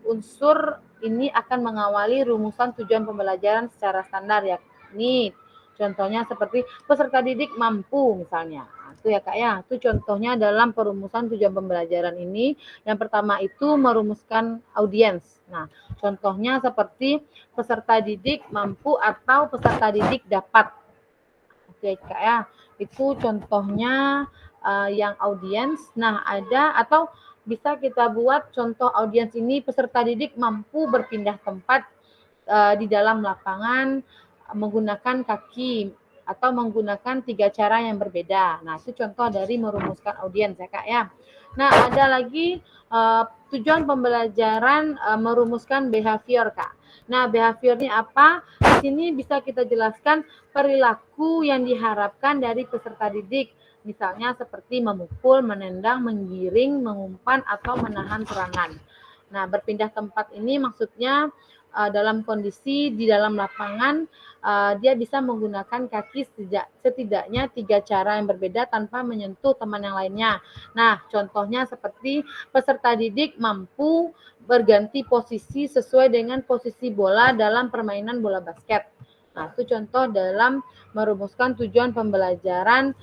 Speaker 2: unsur ini akan mengawali rumusan tujuan pembelajaran secara standar, yakni contohnya seperti peserta didik mampu misalnya. Itu ya Kak ya, itu contohnya dalam perumusan tujuan pembelajaran ini. Yang pertama itu merumuskan audiens. Nah, contohnya seperti peserta didik mampu atau peserta didik dapat. Oke Kak ya, itu contohnya yang audiens. Nah, ada atau bisa kita buat contoh audiens ini peserta didik mampu berpindah tempat di dalam lapangan menggunakan kaki atau menggunakan 3 cara yang berbeda. Nah, itu contoh dari merumuskan audiens ya Kak ya. Nah, ada lagi tujuan pembelajaran merumuskan behavior Kak. Nah, behavior ini apa? Di sini bisa kita jelaskan perilaku yang diharapkan dari peserta didik. Misalnya seperti memukul, menendang, menggiring, mengumpan, atau menahan serangan. Nah, berpindah tempat ini maksudnya dalam kondisi di dalam lapangan dia bisa menggunakan kaki setidaknya 3 cara yang berbeda tanpa menyentuh teman yang lainnya. Nah, contohnya seperti peserta didik mampu berganti posisi sesuai dengan posisi bola dalam permainan bola basket. Nah, itu contoh dalam merumuskan tujuan pembelajaran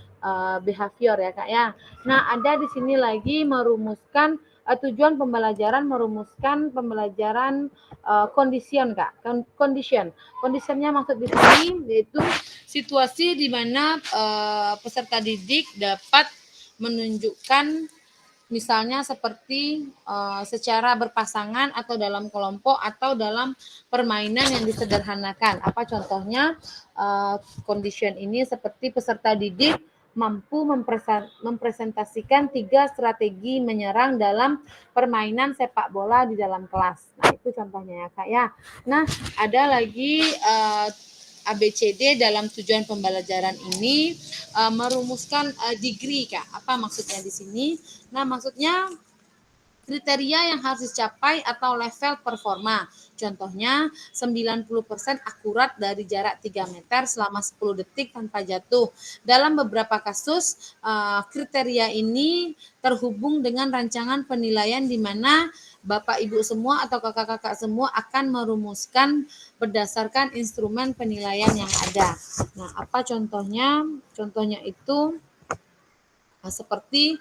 Speaker 2: behavior ya Kak ya. Nah, ada di sini lagi merumuskan tujuan pembelajaran merumuskan pembelajaran condition Kak. Conditionnya maksud di sini yaitu situasi di mana peserta didik dapat menunjukkan misalnya seperti secara berpasangan atau dalam kelompok atau dalam permainan yang disederhanakan. Apa contohnya? Condition ini seperti peserta didik mampu mempresentasikan 3 strategi menyerang dalam permainan sepak bola di dalam kelas. Nah, itu contohnya ya Kak ya. Nah, ada lagi ABCD dalam tujuan pembelajaran ini merumuskan degree Kak. Apa maksudnya di sini? Nah, maksudnya kriteria yang harus dicapai atau level performa. Contohnya 90% akurat dari jarak 3 meter selama 10 detik tanpa jatuh. Dalam beberapa kasus kriteria ini terhubung dengan rancangan penilaian di mana Bapak Ibu semua atau kakak-kakak semua akan merumuskan berdasarkan instrumen penilaian yang ada. Nah, apa contohnya? Contohnya itu seperti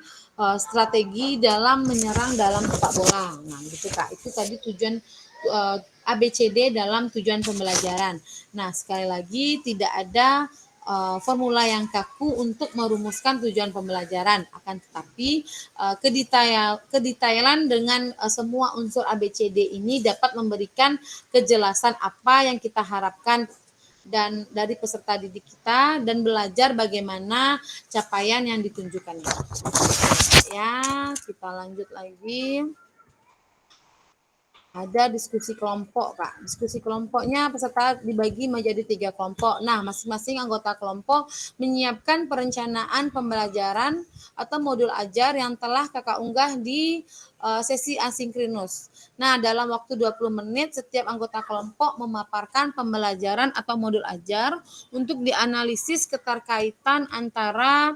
Speaker 2: strategi dalam menyerang dalam sepak bola. Nah, gitu Kak. Itu tadi tujuan ABCD dalam tujuan pembelajaran. Nah, sekali lagi tidak ada formula yang kaku untuk merumuskan tujuan pembelajaran. Akan tetapi kedetailan dengan semua unsur ABCD ini dapat memberikan kejelasan apa yang kita harapkan dan dari peserta didik kita dan belajar bagaimana capaian yang ditunjukkannya. Ya, kita lanjut lagi. Ada diskusi kelompok, Kak. Diskusi kelompoknya peserta dibagi menjadi 3 kelompok. Nah, masing-masing anggota kelompok menyiapkan perencanaan pembelajaran atau modul ajar yang telah Kakak unggah di sesi asinkronus. Nah, dalam waktu 20 menit setiap anggota kelompok memaparkan pembelajaran atau modul ajar untuk dianalisis keterkaitan antara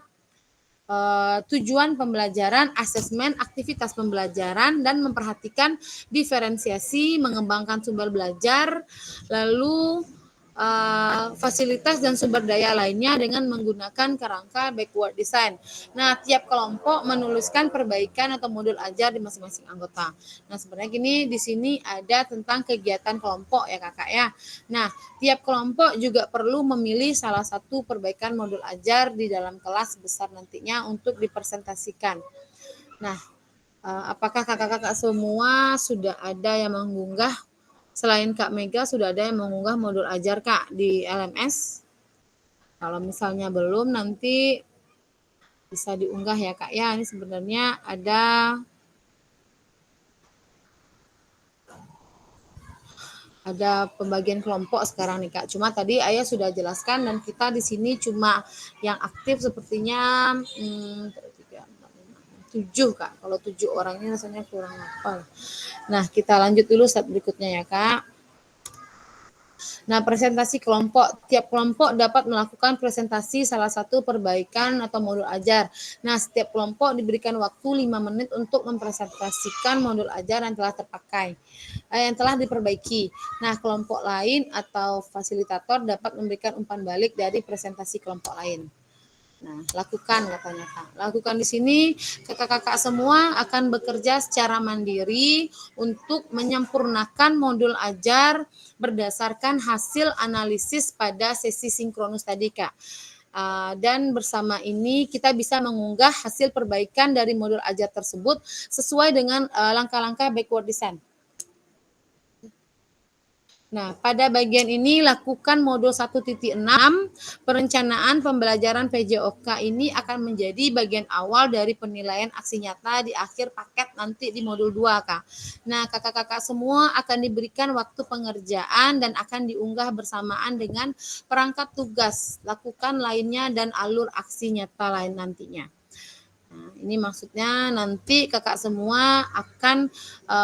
Speaker 2: tujuan pembelajaran, asesmen, aktivitas pembelajaran, dan memperhatikan diferensiasi, mengembangkan sumber belajar, lalu fasilitas dan sumber daya lainnya dengan menggunakan kerangka backward design. Nah, tiap kelompok menuliskan perbaikan atau modul ajar di masing-masing anggota. Nah, sebenarnya gini di sini ada tentang kegiatan kelompok ya Kakak ya. Nah, tiap kelompok juga perlu memilih salah satu perbaikan modul ajar di dalam kelas besar nantinya untuk dipresentasikan. Nah, apakah kakak-kakak semua sudah ada yang mengunggah? Selain Kak Mega, sudah ada yang mengunggah modul ajar Kak di LMS? Kalau misalnya belum, nanti bisa diunggah ya Kak ya. Ini sebenarnya ada pembagian kelompok sekarang nih Kak. Cuma tadi Ayah sudah jelaskan dan kita di sini cuma yang aktif sepertinya 7 Kak. Kalau 7 orang ini rasanya kurang apa. Nah, kita lanjut dulu step berikutnya ya Kak. Nah, presentasi kelompok. Tiap kelompok dapat melakukan presentasi salah satu perbaikan atau modul ajar. Nah, setiap kelompok diberikan waktu 5 menit untuk mempresentasikan modul ajar yang telah terpakai, yang telah diperbaiki. Nah, kelompok lain atau fasilitator dapat memberikan umpan balik dari presentasi kelompok lain. Nah, lakukan katanya Kak. Lakukan di sini kakak-kakak semua akan bekerja secara mandiri untuk menyempurnakan modul ajar berdasarkan hasil analisis pada sesi sinkronus tadi Kak. Dan bersama ini kita bisa mengunggah hasil perbaikan dari modul ajar tersebut sesuai dengan langkah-langkah backward design. Nah, pada bagian ini lakukan modul 1.6, perencanaan pembelajaran PJOK ini akan menjadi bagian awal dari penilaian aksi nyata di akhir paket nanti di modul 2, Kak. Nah, kakak-kakak semua akan diberikan waktu pengerjaan dan akan diunggah bersamaan dengan perangkat tugas, lakukan lainnya dan alur aksi nyata lain nantinya. Nah, ini maksudnya nanti kakak semua akan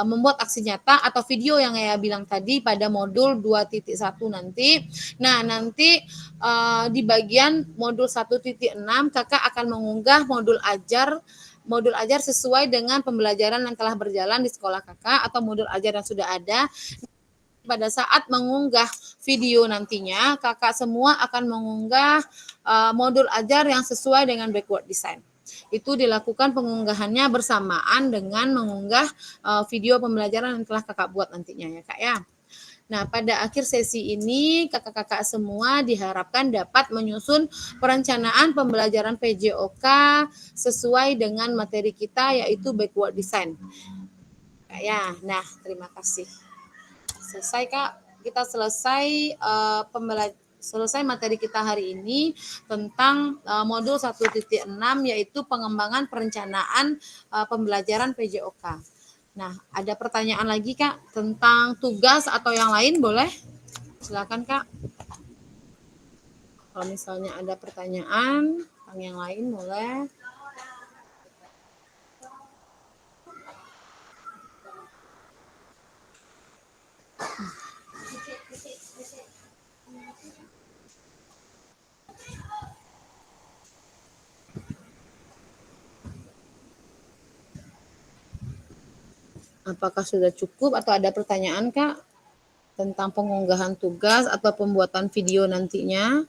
Speaker 2: membuat aksi nyata atau video yang saya bilang tadi pada modul 2.1 nanti. Nah, nanti di bagian modul 1.6 kakak akan mengunggah modul ajar sesuai dengan pembelajaran yang telah berjalan di sekolah kakak atau modul ajar yang sudah ada. Pada saat mengunggah video nantinya, kakak semua akan mengunggah modul ajar yang sesuai dengan backward design. Itu dilakukan pengunggahannya bersamaan dengan mengunggah video pembelajaran yang telah kakak buat nantinya ya Kak ya. Nah, pada akhir sesi ini kakak-kakak semua diharapkan dapat menyusun perencanaan pembelajaran PJOK sesuai dengan materi kita yaitu backward design. Kak ya. Nah, terima kasih. Selesai Kak, kita selesai selesai materi kita hari ini tentang modul 1.6 yaitu pengembangan perencanaan pembelajaran PJOK. Nah, ada pertanyaan lagi Kak tentang tugas atau yang lain boleh? Silakan Kak. Kalau misalnya ada pertanyaan tentang yang lain boleh. Apakah sudah cukup atau ada pertanyaan Kak tentang pengunggahan tugas atau pembuatan video nantinya?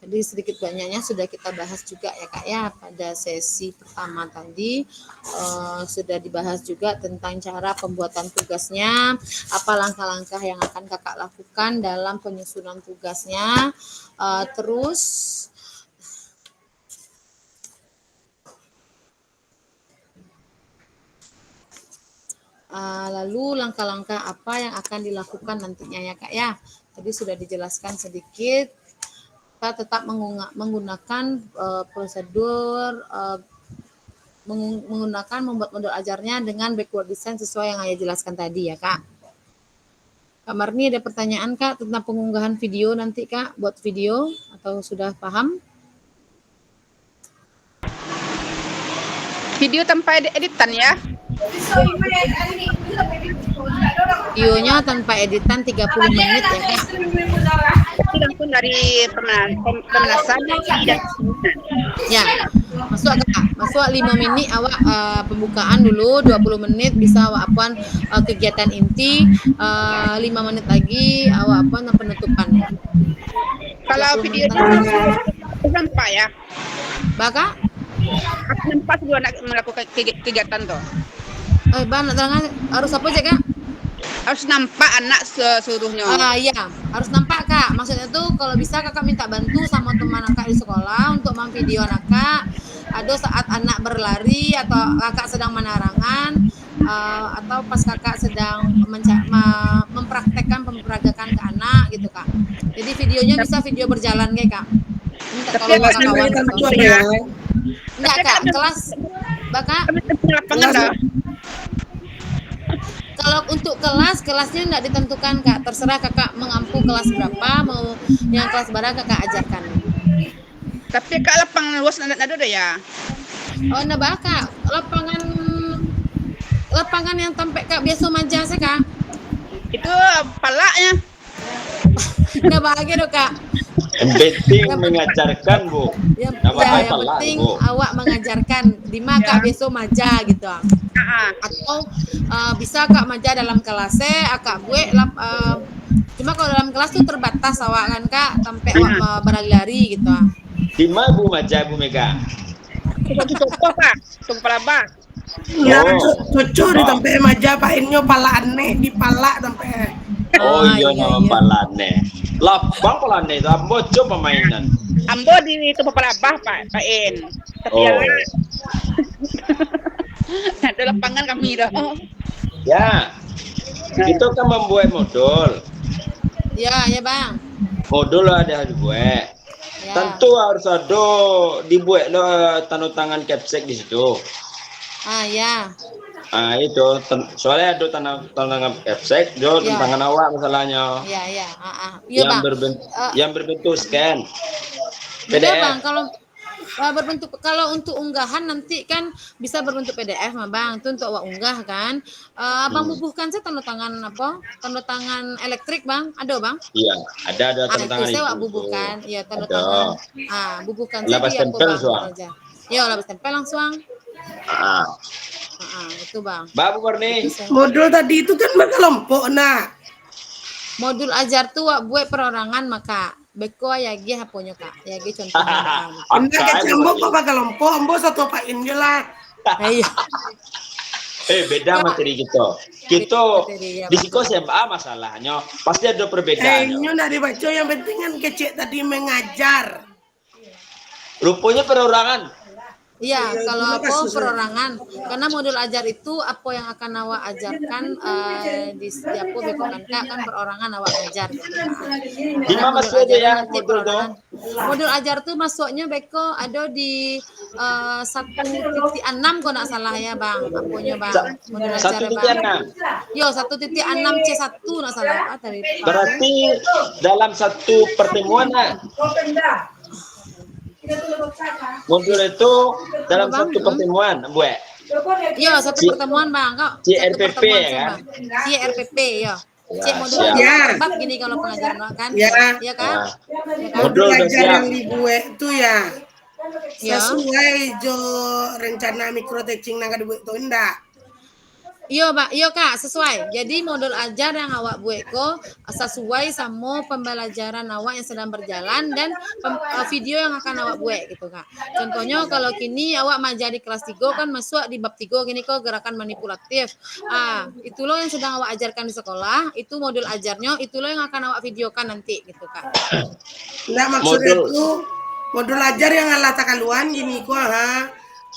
Speaker 2: Jadi sedikit banyaknya sudah kita bahas juga ya Kak ya, pada sesi pertama tadi sudah dibahas juga tentang cara pembuatan tugasnya, apa langkah-langkah yang akan Kakak lakukan dalam penyusunan tugasnya, terus lalu langkah-langkah apa yang akan dilakukan nantinya ya Kak ya. Tadi sudah dijelaskan sedikit. Kita tetap menggunakan prosedur menggunakan membuat modul ajarnya dengan backward design sesuai yang Ayah jelaskan tadi ya Kak. Kak Marni ada pertanyaan Kak tentang pengunggahan video nanti Kak, buat video atau sudah paham?
Speaker 5: Video tanpa editan ya.
Speaker 2: Videonya tanpa editan 30 menit ya Kak.
Speaker 5: Langsung dari pemanasan dan
Speaker 2: Ya, masuk Kak. Masuk 5 menit awak pembukaan dulu, 20 menit bisa awak apuan kegiatan inti, 5 menit lagi awak apuan penutupan.
Speaker 5: kalau videonya sampai ya.
Speaker 2: Baka?
Speaker 5: Nampak dulu anak melakukan kegiatan tuh.
Speaker 2: Bang, nak harus apa sih Kak?
Speaker 5: Harus nampak anak seluruhnya.
Speaker 2: Iya, harus nampak Kak. Maksudnya tuh kalau bisa Kakak minta bantu sama teman Kakak di sekolah untuk memvideo Kakak. Ada saat anak berlari atau Kakak sedang menarangan atau pas Kakak sedang mempraktekkan pemperagakan ke anak gitu Kak. Jadi videonya bisa video berjalan kayak Kak. Minta
Speaker 5: Tapi
Speaker 2: tolong kawan
Speaker 5: ya.
Speaker 2: Enggak Kak, kelas Bapak.
Speaker 5: Lapangan dah.
Speaker 2: Kalau untuk kelasnya enggak ditentukan Kak. Terserah Kakak mengampu kelas berapa, mau yang kelas berapa Kakak ajarkan.
Speaker 5: Tapi Kak lapangan luas ada deh ya.
Speaker 2: Oh, nah Kak, lapangan yang sampai Kak biasa maja sih Kak.
Speaker 5: Itu palaknya.
Speaker 2: Nah bahagia dong Kak.
Speaker 3: Yang penting mengajarkan Bu.
Speaker 2: Yang
Speaker 3: Palak,
Speaker 2: penting
Speaker 3: Bu.
Speaker 2: awak mengajarkan di Kak besok maja gitu. Atau bisa Kak maja dalam kelasnya, Kak buat cuma kalau dalam kelas tuh terbatas awak kan Kak sampai awak berlari gitu.
Speaker 3: Di mana Bu Maja Bu Mega?
Speaker 5: Contoh Pak, tunggu palabah.
Speaker 6: Ya, cocok di tempat maja Pak Inyo pala aneh di pala tempat.
Speaker 3: Oh iya nama palane. Lapang palane itu ambo coba mainan.
Speaker 5: Ambo di tempat palabah Pak In. Tapi
Speaker 3: Oh.
Speaker 5: Ada lapangan kami dah.
Speaker 3: Ya. Kita kan membuat modul.
Speaker 2: Ya Bang.
Speaker 3: Modul ada dibuat.
Speaker 2: Ya.
Speaker 3: Tentu harus ada dibuat tanda tangan capsek di situ.
Speaker 2: Ya.
Speaker 3: Itu soalnya ada tanda tangan capsek, do
Speaker 2: Ya.
Speaker 3: tangan awak masalahnya.
Speaker 2: Iya. Iya
Speaker 3: Yang
Speaker 2: Bang.
Speaker 3: yang berbentuk scan.
Speaker 2: Beda
Speaker 3: PDF.
Speaker 2: Bang, kalau untuk unggahan nanti kan bisa berbentuk PDF mah Bang, itu untuk awak unggah kan. Abang bubuhkan saya tanda tangan apa? Tanda tangan elektrik Bang, ada Bang?
Speaker 3: Iya, ada tanda
Speaker 2: Itu
Speaker 3: tangan
Speaker 2: saya
Speaker 3: itu.
Speaker 2: awak bubuhkan, ya tanda
Speaker 3: Ada.
Speaker 2: tangan. Bubuhkan saya
Speaker 3: Labas
Speaker 2: di apa
Speaker 3: tempel,
Speaker 2: Bang
Speaker 3: Suang.
Speaker 2: aja. Ya, labas tempel langsung. Itu Bang.
Speaker 3: Babu Warni.
Speaker 6: Modul tadi itu kan berkelompok nak.
Speaker 2: Modul ajar tuh wak buat perorangan maka beko yagi haponya Kak. Yagi contohnya.
Speaker 6: Enggak kayak cambok kok berkelompok, ambo satu Pak Inyo lah.
Speaker 2: Iya.
Speaker 3: Beda materi kita. Kita
Speaker 2: Materi, ya,
Speaker 3: di Siko SMA masalahnya pasti ada perbedaan.
Speaker 6: Inyo nak dibaca yang penting kan kecek tadi mengajar.
Speaker 3: Rupanya perorangan.
Speaker 2: Iya,
Speaker 6: Iya,
Speaker 2: kalau
Speaker 6: gimana
Speaker 2: apa
Speaker 6: kasusnya?
Speaker 2: perorangan. Karena modul ajar itu apa yang akan awak ajarkan di setiap beko kan Kak, kan perorangan awak ajar gitu Kak.
Speaker 3: Di mana masih ada ya
Speaker 2: Nanti
Speaker 3: modul tuh?
Speaker 2: perorangan. Modul ajar tuh masuknya beko ada di 1.6 kalau nggak salah ya Bang. Apanya Bang? Modul ajar ya Bang.
Speaker 3: 1.6.
Speaker 2: Yo 1.6 C1 nggak salah tadi.
Speaker 3: Berarti dalam satu pertemuan modul itu dalam
Speaker 2: Bang?
Speaker 3: satu pertemuan, Bu.
Speaker 2: Yo satu
Speaker 3: C-
Speaker 2: pertemuan Bang. Kok
Speaker 3: CRPP ya kan?
Speaker 2: CRPP ya.
Speaker 3: Ya,
Speaker 2: C modul
Speaker 3: siap.
Speaker 2: ajar
Speaker 6: Ya.
Speaker 2: terbang gini kalau pengajaran kan?
Speaker 6: Ya.
Speaker 2: Iya kan?
Speaker 3: Nah,
Speaker 2: Ya kan?
Speaker 3: Modul
Speaker 6: Modul
Speaker 3: udah
Speaker 6: ajar
Speaker 3: siap.
Speaker 6: yang dibuat itu ya
Speaker 2: Ya.
Speaker 6: sesuai jo rencana mikro teaching nang dibuat itu enggak.
Speaker 2: Iya, Pak. Iya, Kak, sesuai. Jadi modul ajar yang awak buat ko sesuai sama pembelajaran awak yang sedang berjalan dan video yang akan awak buat gitu, Kak. Contohnya kalau kini awak mengajar di kelas 3 kan masuk di bab 3 gini kok gerakan manipulatif. Itu loh yang sedang awak ajarkan di sekolah, itu modul ajarnya, itu loh yang akan awak videokan nanti gitu, Kak.
Speaker 6: Nah, maksudnya itu modul ajar yang ala takaluan gini kok,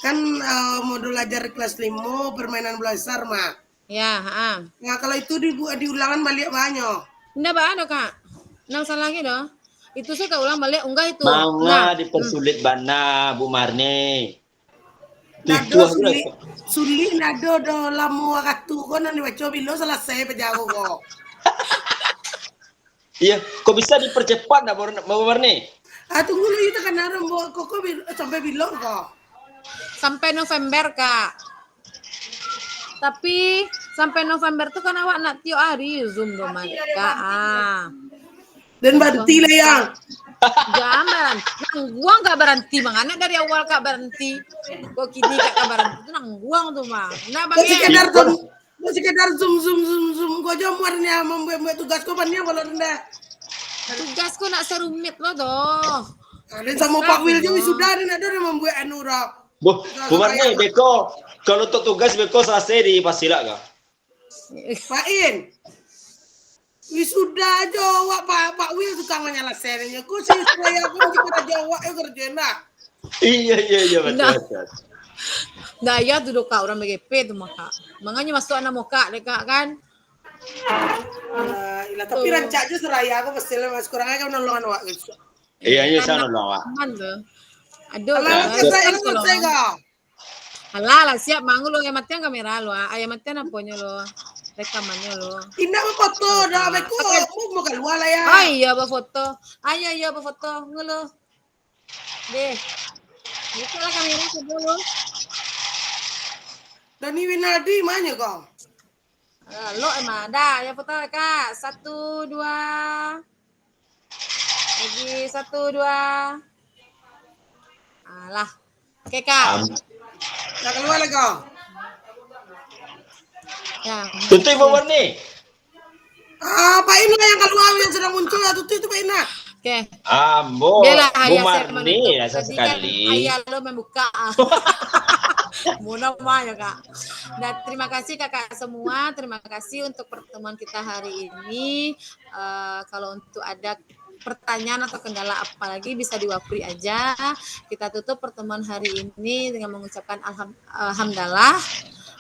Speaker 6: kan modul ajar kelas 5 permainan belajar mah.
Speaker 2: Ya,
Speaker 6: Nah, kalau itu diulangan balik banyak.
Speaker 2: Nggak ada, Kak. Nggak usah lagi dong. Itu saya ulang balik unggah itu.
Speaker 3: Mangga dipersulit bana Bu Marni.
Speaker 6: Nado sulit nado do lamu waktu kok nanti baca bilo selesai pejago kok.
Speaker 3: Iya, kok bisa dipercepat nak Bu Marni?
Speaker 6: Tunggu dulu itu kan ada kok sampai bilo kok.
Speaker 2: Sampai November, Kak. Tapi sampai November tuh kan awak nak tiap hari Zoom dong, Kak.
Speaker 6: Dan berhenti lah yang.
Speaker 2: Jangan, gua nggak berhenti, makanya dari awal Kak berhenti. Kok kini Kak berhenti itu nangguang tuh, Mak. Nah, Bang.
Speaker 6: Sekedar zoom kok aja muarnya membuat tugas kok banyak kalau rendah.
Speaker 2: Tugasku nak serumit lo doh.
Speaker 6: Dan sama Pak Wil juga sudah ada membuat anura.
Speaker 3: Bu Marni, Beko, kalau untuk tugas Beko selesai di Pasila kah?
Speaker 6: Pak In, wisuda aja Pak Wil tukang menyelesaikannya. Kok sih saya pun kita jawab kerjaan lah.
Speaker 3: Iya betul.
Speaker 2: Daya tuh Kak orang BGP tuh Kak. Makanya masuk anak muka deh Kak kan.
Speaker 6: Tapi rancak aja seraya aku pasti mas kurangnya kan nolongan awak gitu.
Speaker 3: Iya saya nolong awak.
Speaker 2: Aduh, Alah, siap mangu lo yang matian kamera lo, ayam matian apanya lo, rekamannya lo.
Speaker 6: Indah foto, dah aku mau keluar lah ya.
Speaker 2: Oh iya, foto, iya foto, ngelo, deh, itu lah kamera dulu.
Speaker 6: Dan ini Winaldi mana kau?
Speaker 2: Lo emang dah, ya foto Kak, 1, 2, lagi 1, 2. Alah, oke Kak.
Speaker 6: Nak keluar lagi kau?
Speaker 2: Ya.
Speaker 3: Tutup Bu Marni.
Speaker 6: Pak Ina yang keluar yang sedang muncul ya tutup itu Pak Ina.
Speaker 2: Oke.
Speaker 3: Bu Marni rasa sekali.
Speaker 2: Ayah lo membuka. Mau namanya Kak. Dan terima kasih Kakak semua. Terima kasih untuk pertemuan kita hari ini. Kalau untuk ada pertanyaan atau kendala apalagi bisa diwapri aja. Kita tutup pertemuan hari ini dengan mengucapkan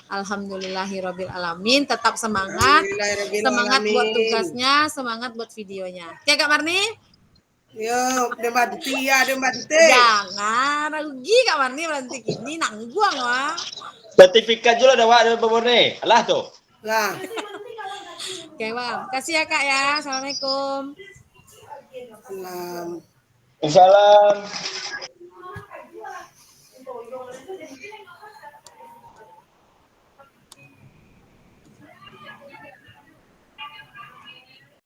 Speaker 2: alhamdulillahirabbil alamin. Tetap semangat. Semangat buat tugasnya, semangat buat videonya. Oke Kak Marni?
Speaker 6: Yo, debanti.
Speaker 2: Jangan rugi Kak Marni berhenti gini nangguang wah.
Speaker 3: Sertifikat juga ada Wak Bu Marni. Alah tuh.
Speaker 6: Lah.
Speaker 2: Oke Bang, kasih ya Kak ya. Assalamualaikum.
Speaker 6: Salam.